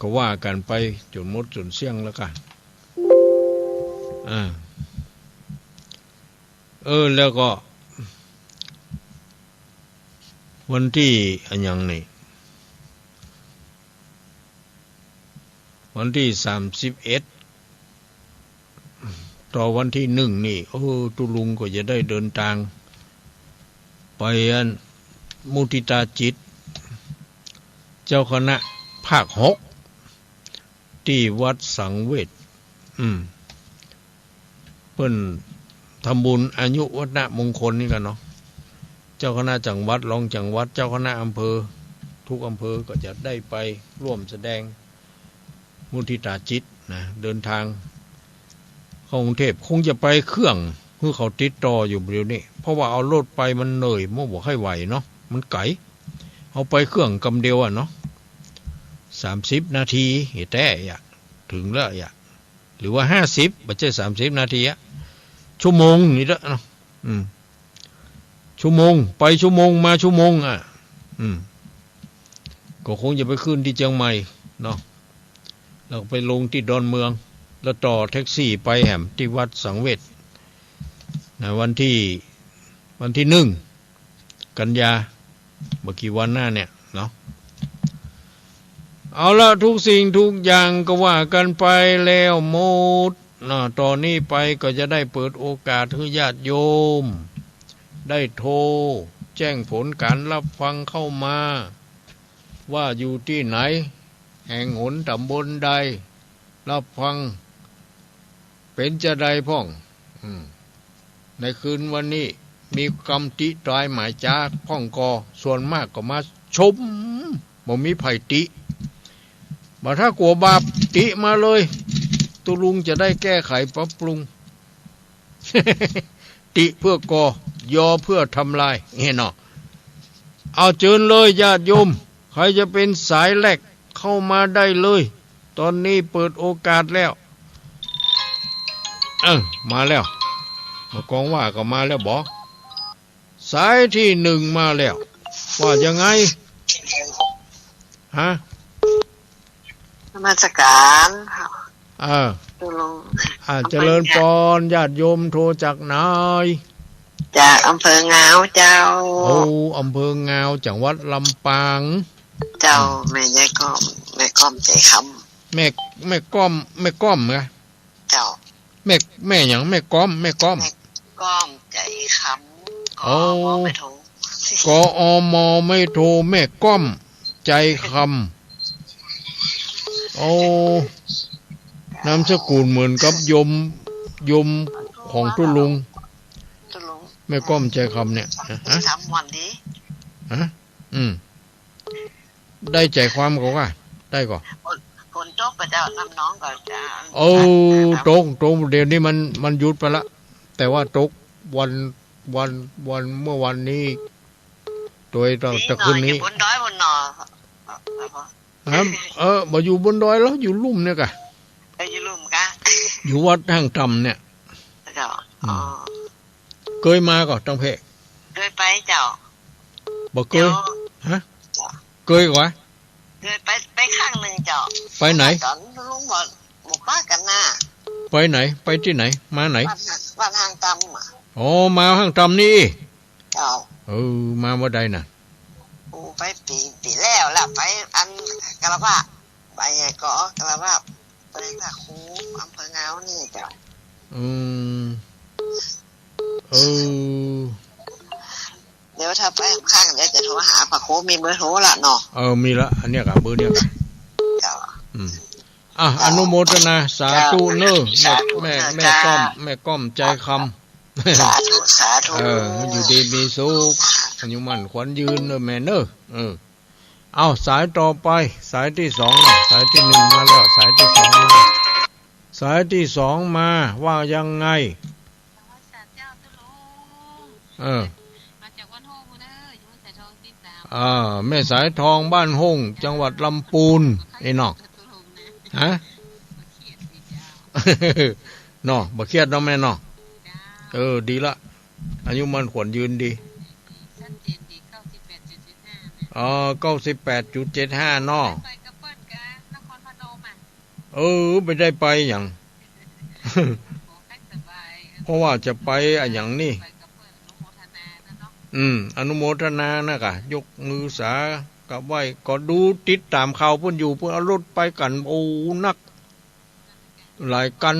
ก็ว่ากันไปจนหมดจนเสี่ยงแล้วกันแล้วก็วันที่อันอย่างนี้วันที่31ต่อวันที่1นี่ตุลุงก็จะได้เดินทางไปมุทิตาจิตเจ้าคณะภาค6ที่วัดสังเวชเพิ่นทำบุญอายุวัฒนมงคลนี่กันเนาะเจ้าคณะจังหวัดรองจังหวัดเจ้าคณะอำเภอทุกอำเภอก็จะได้ไปร่วมแสดงมุทิตาจิตนะเดินทางเข้ากรุงเทพคงจะไปเครื่องเพื่อเขาติดต่ออยู่เดี๋ยวนี้เพราะว่าเอารถไปมันเหนื่อยมั่วบ่ให้ไหวเนาะมันไกลเอาไปเครื่องกำเดียวเนาะ30 นาทีแท้ถึงแล้วหรือว่า50บ่ใช่30 นาทีชั่วโมงนี่ละเนาะชั่วโมงไปชั่วโมงมาชั่วโมงก็คงจะไปขึ้นที่เชียงใหม่เนาะแล้วไปลงที่ดอนเมืองแล้วต่อแท็กซี่ไปแหมที่วัดสังเวชนะวันที่1 กันยาเมื่อกี้วันหน้าเนี่ยเนาะเอาละทุกสิ่งทุกอย่างก็ว่ากันไปแล้วหมดตอนนี้ไปก็จะได้เปิดโอกาสให้ญาติโยมได้โทรแจ้งผลการรับฟังเข้ามาว่าอยู่ที่ไหนแห่งหนตำบลใด รับฟังเป็นจะใดพ่องในคืนวันนี้มีกรรมติตรายหมายจากพ่องกอส่วนมากก็มาชมบ่มีไผติบ่ถ้ากลัวบาปติมาเลยตุลุงจะได้แก้ไขปรับปรุง ติเพื่อกอยอเพื่อทำลายเห็นเนาะเอาเชิญเลยญาติโยมใครจะเป็นสายแรกเข้ามาได้เลยตอนนี้เปิดโอกาสแล้วมาแล้วมากองว่าก็มาแล้วบอกสายที่หนึ่งมาแล้วว่ายังไงฮะนมัสการตุลุงเจริญพรญาติโยมโทรจากไหนจากอำเภอเงาเจ้าอำเภอเงาจังหวัดลำปางเจ้าแม่ยายก้อมใจคำแม่ก้อมไงเจ้าแม่หยังแม่ก้อมใจคำไม่ถูกกอมไม่โทรแม่ก้อมใจคำนามสกุลเหมือนกับยมของตุลุงแม่ก้อมใจคำเนี่ยทำวันนี้ได้ใจความก็ว่าได้ก่อนฝนตกก็จะน้ำน้องก็จะตกเดี๋ยวนี้มันหยุดไปละแต่ว่าตกวันเมื่อวันนี้โดยตะคืนนี้บนดอยบนนอมาอยู่บนดอยแล้วอยู่ลุ่มเนี่ยกะอยู่ลุ่มกะอยู่วัดทางต่ำเนี่ยเจ้าเคยมาก่อนตั้งเพะเคยไปเจ้าบอกเคยฮะเคยกว่าเคยไปข้างหนึ่งเจ้าไปไหนตอนลุงบอกป้ากันหน้าไปไหนไปที่ไหนมาไหนบ้านห้างต่ำมาห้างต่ำนี่เจ้ามาเมื่อใดน่ะไปปีแล้วล่ะไปอันกะละว่าไปไงก็กะละว่าไปค่ะครูอำเภอเงานี่เจ้าเดี๋ยวถ้าไปข้างเดี๋ยวจะโทรหาพระครูมีเบอร์โทรละเนาะมีละอันเนี้ยกับเบอร์เนี้ยกับอนุโมทนาสาธุเนอแม่ก้อมใจคำสาธุอยู่ดีมีสุขอายุมั่นขวัญยืนแม่เนอเอาสายต่อไปสายที่สองสายที่หนึ่งมาแล้วสายที่สองมาว่ายังไงมาจากวัดห้องเด้ออยู่สายทองที่3แม่สายทองบ้านห้องจังหวัดลำพูนไอ้น้องฮะน้อบ่เครียดเนาะแม่น้อดีละอายุมันขวัญยืนดี98.75น้อไปได้ไปอย่างเพราะว่าจะไปอย่างนี้อนุโมทนานะกะยกมือสากับไหว้ก็ดูติดตามข่าวเพิ่นอยู่เพิ่นเอารถไปกันนักหลายกัน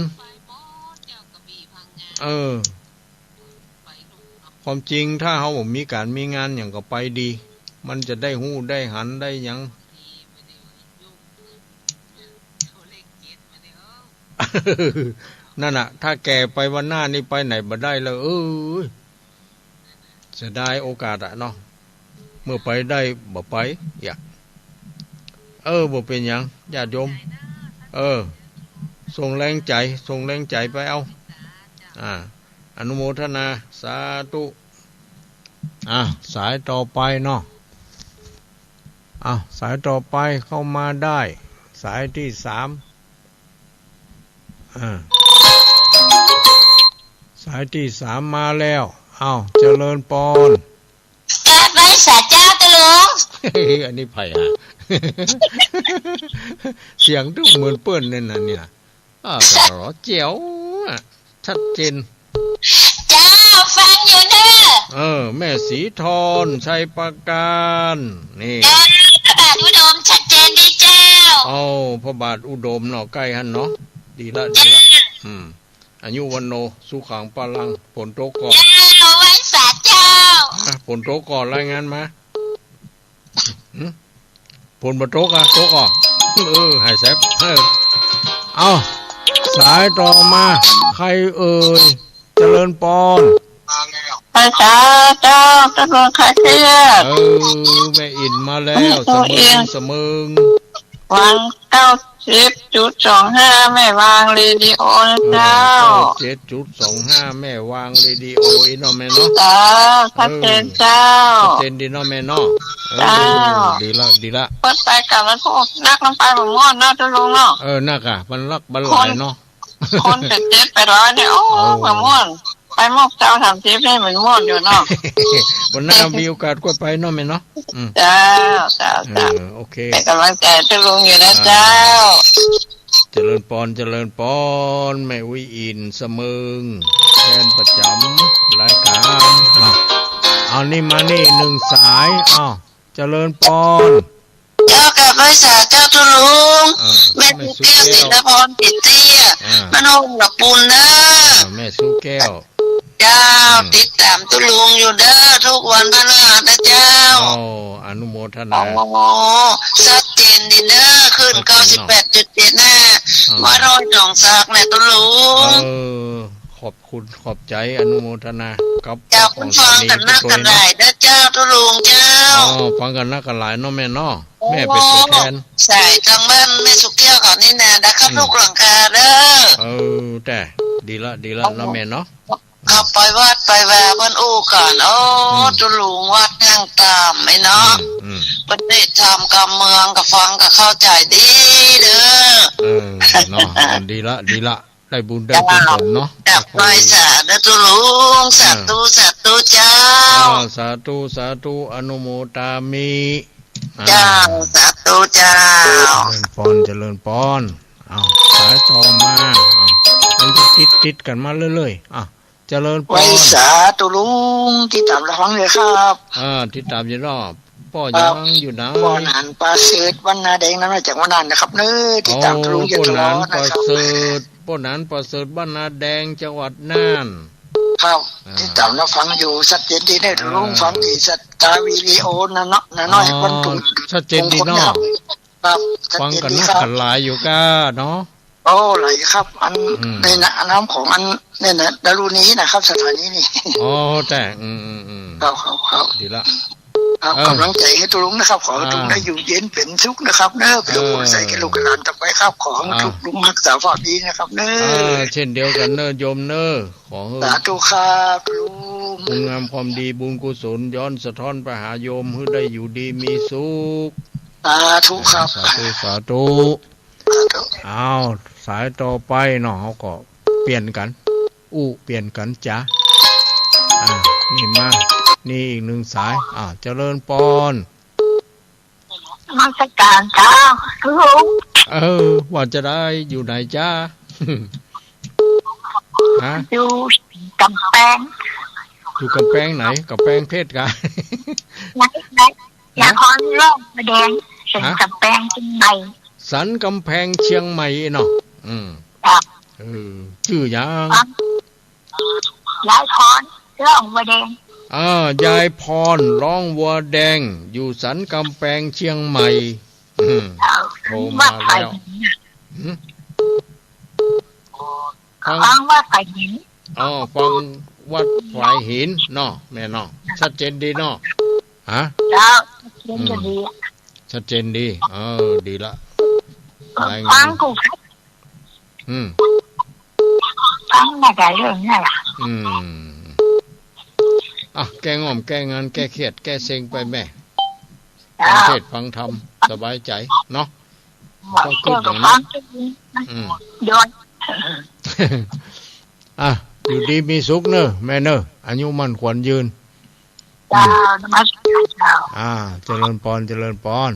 ความจริงถ้าเฮาบ่มีการมีงานหยังก็ไปดีมันจะได้ฮู้ได้หันได้หยังนั่นน่ะถ้าแก่ไปวันหน้านี่ไปไหนบ่ได้แล้วเสียดายโอกาสเนาะเมื่อไปได้บ่ไปอยากบ่เป็นหยังญาติโยมส่งแรงใจไปเอาอนุโมทนาสาธุสายต่อไปเนาะสายต่อไปเข้ามาได้สายที่3สายที่3มาแล้วเจริญพรไปสาเจ้าตะลุงอันนี้ไผ่เสียงทุกเหมือนเปิ้นนั่นน่ะเนี่ยก็รอเจ๋วชัดเจนเจ้าฟังอยู่เด้อแม่สีทอนชัยประการนี่พระบาทอุดมชัดเจนดีเจ้าพระบาทอุดมเนาะใกล้หั่นเนาะดีละอายุวันโนสุขังพลังผลโตก่อนไว้สาเจ้าผลโตก่อนรายงานมาผลบ่โตกโตก่อนให้แซ่บ เอาสายต่อมาใครเอ่ยเจริญปอน ภาษาเจ้าตะลงขาเทียบ แม่อินมาแล้วเสมิง วัน90.25แม่วางเรดิโอนะเจ้า 7.25แม่วางเรดิโออีเนาะแม่เนาะ เจ้าชัดเจนเจ้า ชัดเจนดีเนาะแม่เนาะดีละ เปิดไปกับมันพวกนักน้ำไปของม่อนเนาะตะลงเนาะ นักอ่ะมันรักบันหลายเนาะ คนเจ็ดไปร้อยเนี่ยโอ้เหมือนม่วนไปมอกเจ้าทำทิพย์ให้เหมือนม่วนอยู่เนาะ วันหน้ามีโอกาสก็ไปเนาะแม่เนาะ เจ้าโอเค เป็นกำลังใจตะลงอยู่นะเจ้า เจริญปอนแม่วิอินเสมิงแทนประจำรายการเอานี่มานี่หนึ่งสายเจริญปอน เจ้ากับภาษาเจ้าตุลุงแม่สุแก้วศิลปรติเตี้ยมโนหลับปูนเด้อแม่สุแก้วเจ้าติดตามตุลุงอยู่เด้อทุกวันพฤหัสนะเจ้าอนุโมทนาชัดเจนดีเด้อขึ้น98.75มาร้อยจองซักแม่ตุลุงขอบคุณขอบใจอนุโมทนากับเจ้าคุณฟังกันนักกันหลายเด้อเจ้าตุลุงเจ้าฟังกันนักกันหลายเนาะแม่เนาะแม่เป็นตัวแทนใส่ทางบ้านแม่สุแก้วเขานี่นะนะครับลูกหลังคาเด้อแต่ดีละเนาะแม่เนาะขับไปวัดไปแวะเพิ่นอู้ก่อนตุลุงวัดนั่งตามไหมเนาะประเทศทำกับเมืองกับฟังกับเข้าใจดีเด้อเนาะดีละได้บุญได้กุศลเนาะจับไปสาธุตุลุงสาธุเจ้าสาธุอนุโมทามิเจ้าสาธุเจ้าเจริญปอนสายต่อมามันจะติดกันมาเรื่อยๆเจริญปอนสาธุลุงที่ตามระวังเลยครับที่ตามอยู่รอบพ่อยังอยู่นะพ่อนันปลาเสดวันนาแดงนั้นมาจากวันนั้นนะครับเนื้อที่ตามตุลุงอยู่ตลอดนะครับพ่อนันประเสริฐบ้านนาแดงจังหวัดน่านครับที่ตามเราฟังอยู่ชัดเจนดีได้ตุลุงฟังที่สัตตาวิดีโอนะเนาะน้อยคนตุ่มชัดเจนดีเนาะครับฟังกันนักกันหลายอยู่ก้าเนาะไหลครับอันในน้ำของอันเนี่ยนะดารุนี้นะครับสถานีนี่แต่ครับดีละกำลังใจให้ตุลุงนะครับขอตุลุงได้อยู่เย็นเป็นสุขนะครับเนอะเป็นผู้ใส่กิโลกรัมต่อไปครับของทุกลุงรักษาความดีนะครับเนอะเช่นเดียวกันเนอะโยมเนอะขอสาธุครับลุงบุญงามความดีบุญกุศลย้อนสะท้อนไปหาโยมให้ได้อยู่ดีมีสุขสาธุครับสาธุสายต่อไปเนาะเขาก็เปลี่ยนกันเปลี่ยนกันจ้ะนี่มานี่อีกหนึ่งสายเจริญปอนมาสักการจ้าลุงว่าจะได้อยู่ไหนจ้าอยู่กำแพงอยู่กำแพงไหนกำแพงเพชรกันอยากขอร้องมาแดงสันกำแพงเชียงใหม่สันกำแพงเชียงใหม่เนาะชื่อยังยายพรร้องวัวแดงยายพรร้องวัวแดงอยู่สันกำแพงเชียงใหม่โทรมาแล้วฟังว่าฝ่ายหินฟังวัดฝ่ายหินเนาะแม่เนาะชัดเจนดีเนาะชัดเจนดีดีละฟังกูฟังมาได้เรื่องนี่แหละแก้งอมแก้งานแก้เครียดแก้เซ็งไปแม่เทศฟังธรรมสบายใจเนาะต้องขึ้นอย่างนั้นโยนอยู่ดีมีสุขเนอะแม่เนอะอายุมันขวัญยืนเจริญปอน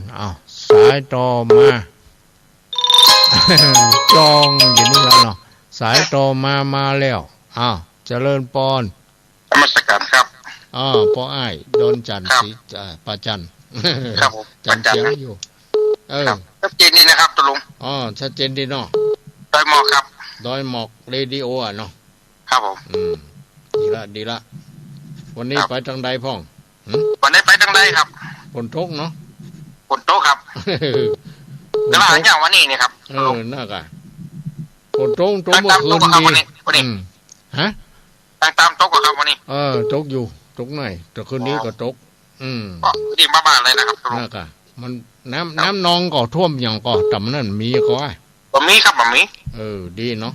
สายต่อมาจองอยู่นี่แล้วเนาะสายต่อมาแล้วเจริญปอนมาตรการครับพ่ออ้ายดอนจันทร์สีปาจันครับผมจันเชียงอยู่ชัดเจนดีนะครับตุลุงชัดเจนดีเนาะดอยหมอกครับดอยหมอกเรดิโอเนาะครับผมดีละวันนี้ไปทางใดพ่องวันนี้ไปทางใดครับฝนตกเนาะฝนตกครับแต่ว่าอย่างวันนี้นี่ครับน่ากะ ฝนตกเมื่อคืนดีฮะตามตกครับวันนี้ตกอยู่ตกหน่อยแต่คืนนี้ก็ตกดีมากๆเลยนะครับนั่นก็มันน้ำนองก็ท่วมอย่างก็ต่ำนั่นมีก็บ่มีครับบ่มีดีเนาะ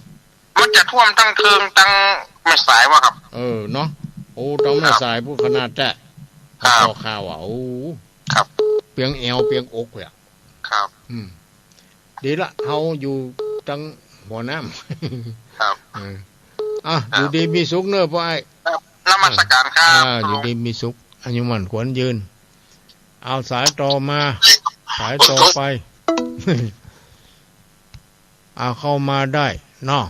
มันจะท่วมตั้งเทิงตั้งแม่สายวะครับเนาะโอ้ต้องแม่สายผู้ขนาดแต่พอข่าวโอ้ครับเปียงเอวเปียงอกเลยครับดีละเฮาอยู่ตั้งหัวน้ำครับอยู่ดีมีสุขเนอะพ่อไอ้นมัสการครับอยู่ดีมีสุขอายุมั่นขวัญยืนเอาสายต่อมาสายต่อไปเอาเข้ามาได้เนาะ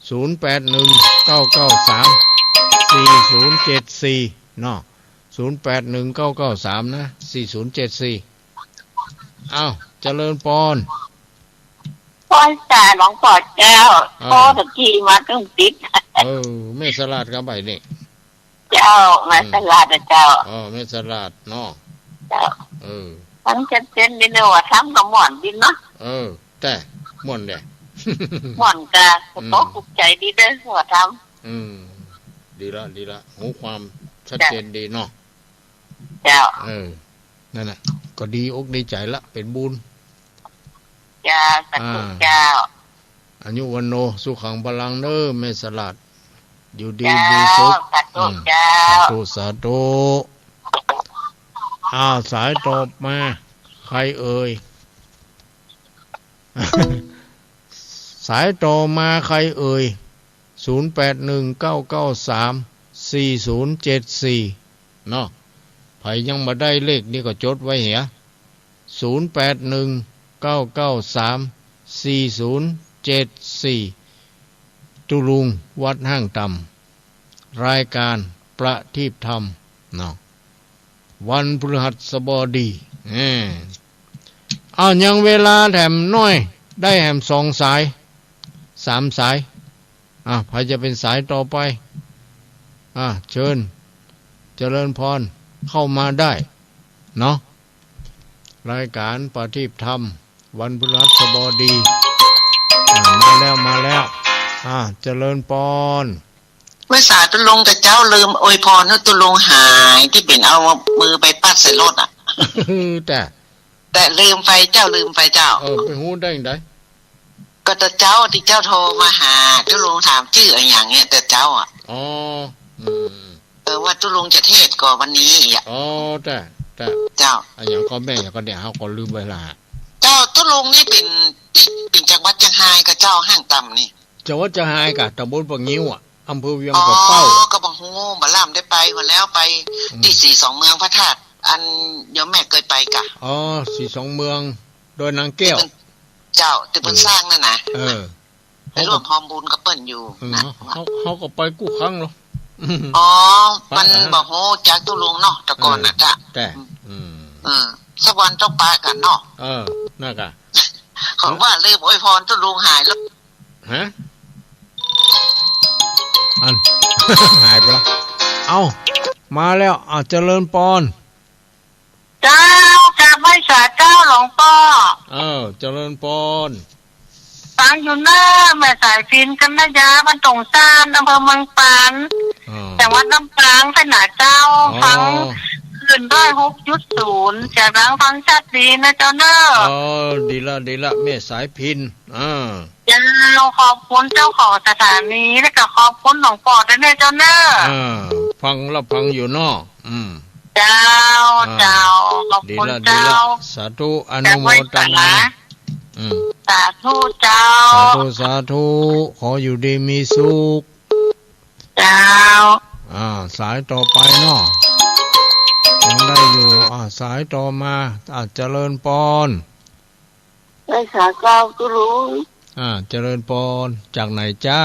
0819934074เนาะ081993นะ4074เอาเจริญปอนพ่อจ่าหลวงพ่อแก้วพ่อตะกี้มาต้องติดแม่สลัดครับใบนี่เจ้าแม่สลัดเจ้าแม่สลัดเนาะเจ้าทั้งเช่นดินเนว่าทั้งกับหมอนดินเนาะแต่หมอนเด้หมอนกะโต๊ะปลุกใจดีเด้อหัวทำดีละหูความชัดเจนดีเนาะเจ้านั่นแหละก็ดีอกดีใจละเป็นบุญเจ้าสาธุเจ้าอายุวันโนสุขังพลังเน้อแม่สลัดอยู่ดีมีสุขสาธุเจ้าสาธุสายตอบมาใครเอ่ยสายต่อมาใครเอ่ย0819934074เนาะไผยังมาได้เลขนี่ก็จดไว้เหีย0819934074ตุลุงวัดห้างต่ำรายการประทีปธรรมเนาะวันพฤหัสบดียังเวลาแถมน้อยได้แถม2 สาย3 สายใครจะเป็นสายต่อไปเชิญเจริญพรเข้ามาได้เนาะรายการประทีปธรรมวันพฤหัสบดีมาแล้วเจริญพรเมื่อสาตุลงกับเจ้าลืมอวยพรให้ตุลงหายที่เป็นเอามือไปปัดใส่รถแต่ลืมไฟเจ้าไปหูได้ยังไงก็แต่เจ้าที่เจ้าโทรมาหาตุลงถามชื่ออะไรอย่างเงี้ยแต่เจ้าว่าตุลงจะเทศก่อนวันนี้แต่เจ้าอย่างก็แม่อย่างก็เนี่ยเขาก็ลืมเวลาเจ้าตุลงนี่เป็นจังหวัดจังไห้กับเจ้าห้างต่ำนี่จังหวัดจังไห้กับตำบลปะงิ้วอำเภอเวียงกับเป้าก็บังฮูบ่ล่ำได้ไปมาแล้วไปที่42เมืองพระธาตุอันเดี๋ยวแม่เคยไปกะ42เมืองโดยนางแก้วเจ้าที่เพิ่นสร้างนั่นน่ะไปร่วมพร้อมบุญกับเปิ้นอยู่นะเขาก็ไปกู้ครั้งเนาะมันบ่ฮู้จักตุลุงเนาะแต่ก่อนน่ะจ้ะแต่สักวันต้องปะกันเนาะน่ากะเขาว่าลืมอวยพรตุลุงหายแล้วฮะหายไปแล้วเอามาแล้วเจริญปอนเจ้ากราบไหว้สาเจ้าหลวงพ่อเจริญปอนฟังอยู่หน้าแม่สายฟินกันนะยะบ้านตรงซ่านอำเภอเมืองปานจังหวัดลำปางขนาดเจ้าฟังขึ้นด้วย6.0จากรังฟังชัดดีนะเจ้าเนอะดีละแม่สายพินเจ้าขอบคุณเจ้าของสถานีและก็ขอบคุณหลวงพ่อด้วยนะเจ้าเนอะฟังอยู่เนาะเจ้าขอบคุณเจ้าสาธุอนุโมทนาสาธุเจ้าสาธุขออยู่ดีมีสุขเจ้าสายต่อไปเนาะยังได้อยู่สายต่อมาเจริญปอนได้สาเจ้าตุลุงเจริญปอนจากไหนจ้า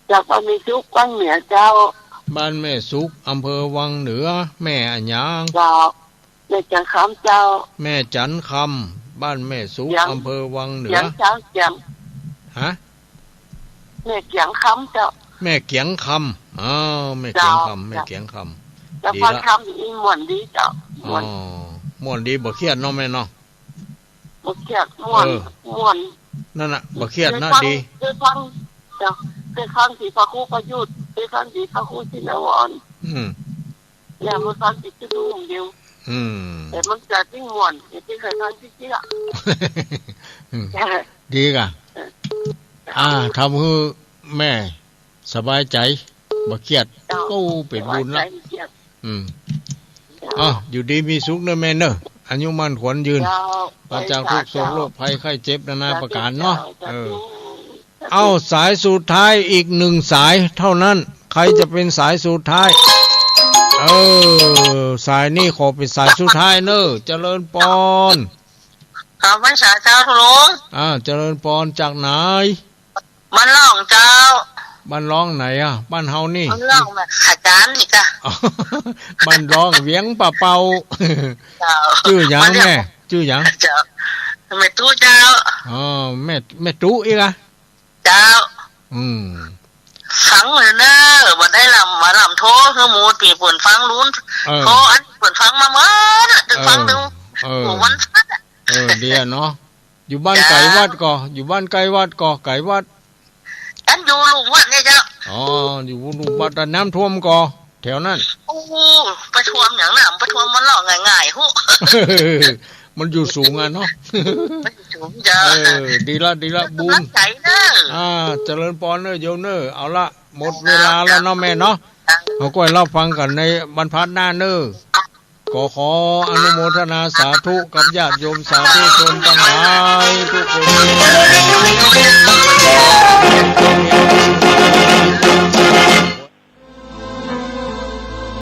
จากบ้านแม่สุขบ้านเหนือเจ้าบ้านแม่สุขอำเภอวังเหนือแม่อัญญางเจ้าแม่จันคำเจ้าแม่จันคำบ้านแม่สุขอำเภอวังเหนือเจ้าฮะแม่เกียงคำเจ้าแม่เกียงคำแม่เกียงคำแล้วพอทำอีม่วนดีเจ้าม่วนดีบ่เครียดเนาะแม่เนาะบ่เครียดม่วน นั่นน่ะบ่เครียดนะดีคือครั้งเดี๋ยวคือครั้งที่พระครูประยุทธ์คือครั้งที่พระครูชินวรอย่ามาฟังติดจะดูอย่างเดียวแต่มันจะทิ้งหวนที่เคยทำที่เชี่ยดีกะทำให้แม่สบายใจบ่เครียดก็เป็นบุญละอยู่ดีมีสุขเนอะแม่เนอะอายุมั่นขวัญยืนปราศจากทุกโศกโรคภัยไข้เจ็บนานาประการเนาะเอาสายสุดท้ายอีก1สายเท่านั้นใครจะเป็นสายสุดท้ายสายนี้ขอเป็นสายสุดท้ายเนอะเจริญปอนครับพรรษาเจ้าทุลุงเจริญปอนจากไหนบ้านร่องเจ้าบ้านร้องไหนบ้านเฮานี่บ้านร่องแบบขาจานนี่จ้ะบ้านร้องเวียงป่าเป่าชื่อหยังแม่ชื่อหยังเจ้าแม่ตู้เจ้าแม่ตู้อีกเจ้าฟังเลยเนอะวันได้มาลำโทคือหมูตีปวนฟังลุ้นโทอันปวนฟังมาเมื่อจะฟังดูวันเดียเนาะอยู่บ้านไก่วัดก่ออยู่บ้านไก่วัดก่อไก่วัดอันอยู่ลุงวัดเนี่ยเจ้าอยู่ลุงวัดน้ำท่วมก่อแถวนั้นประท่วมอย่างนั้นประท่วมมันหลอกง่ายๆฮู้มันอยู่สูงเนาะดีละบุญเจริญปอนเนอโยเนอเอาละหมดเวลาแล้วเนาะแม่เนาะเอาก็ให้เราฟังกันในบรรพัดหน้าเนอขออนุโมทนาสาธุกับญาติโยมสาธุชนทั้งหลายทุกคน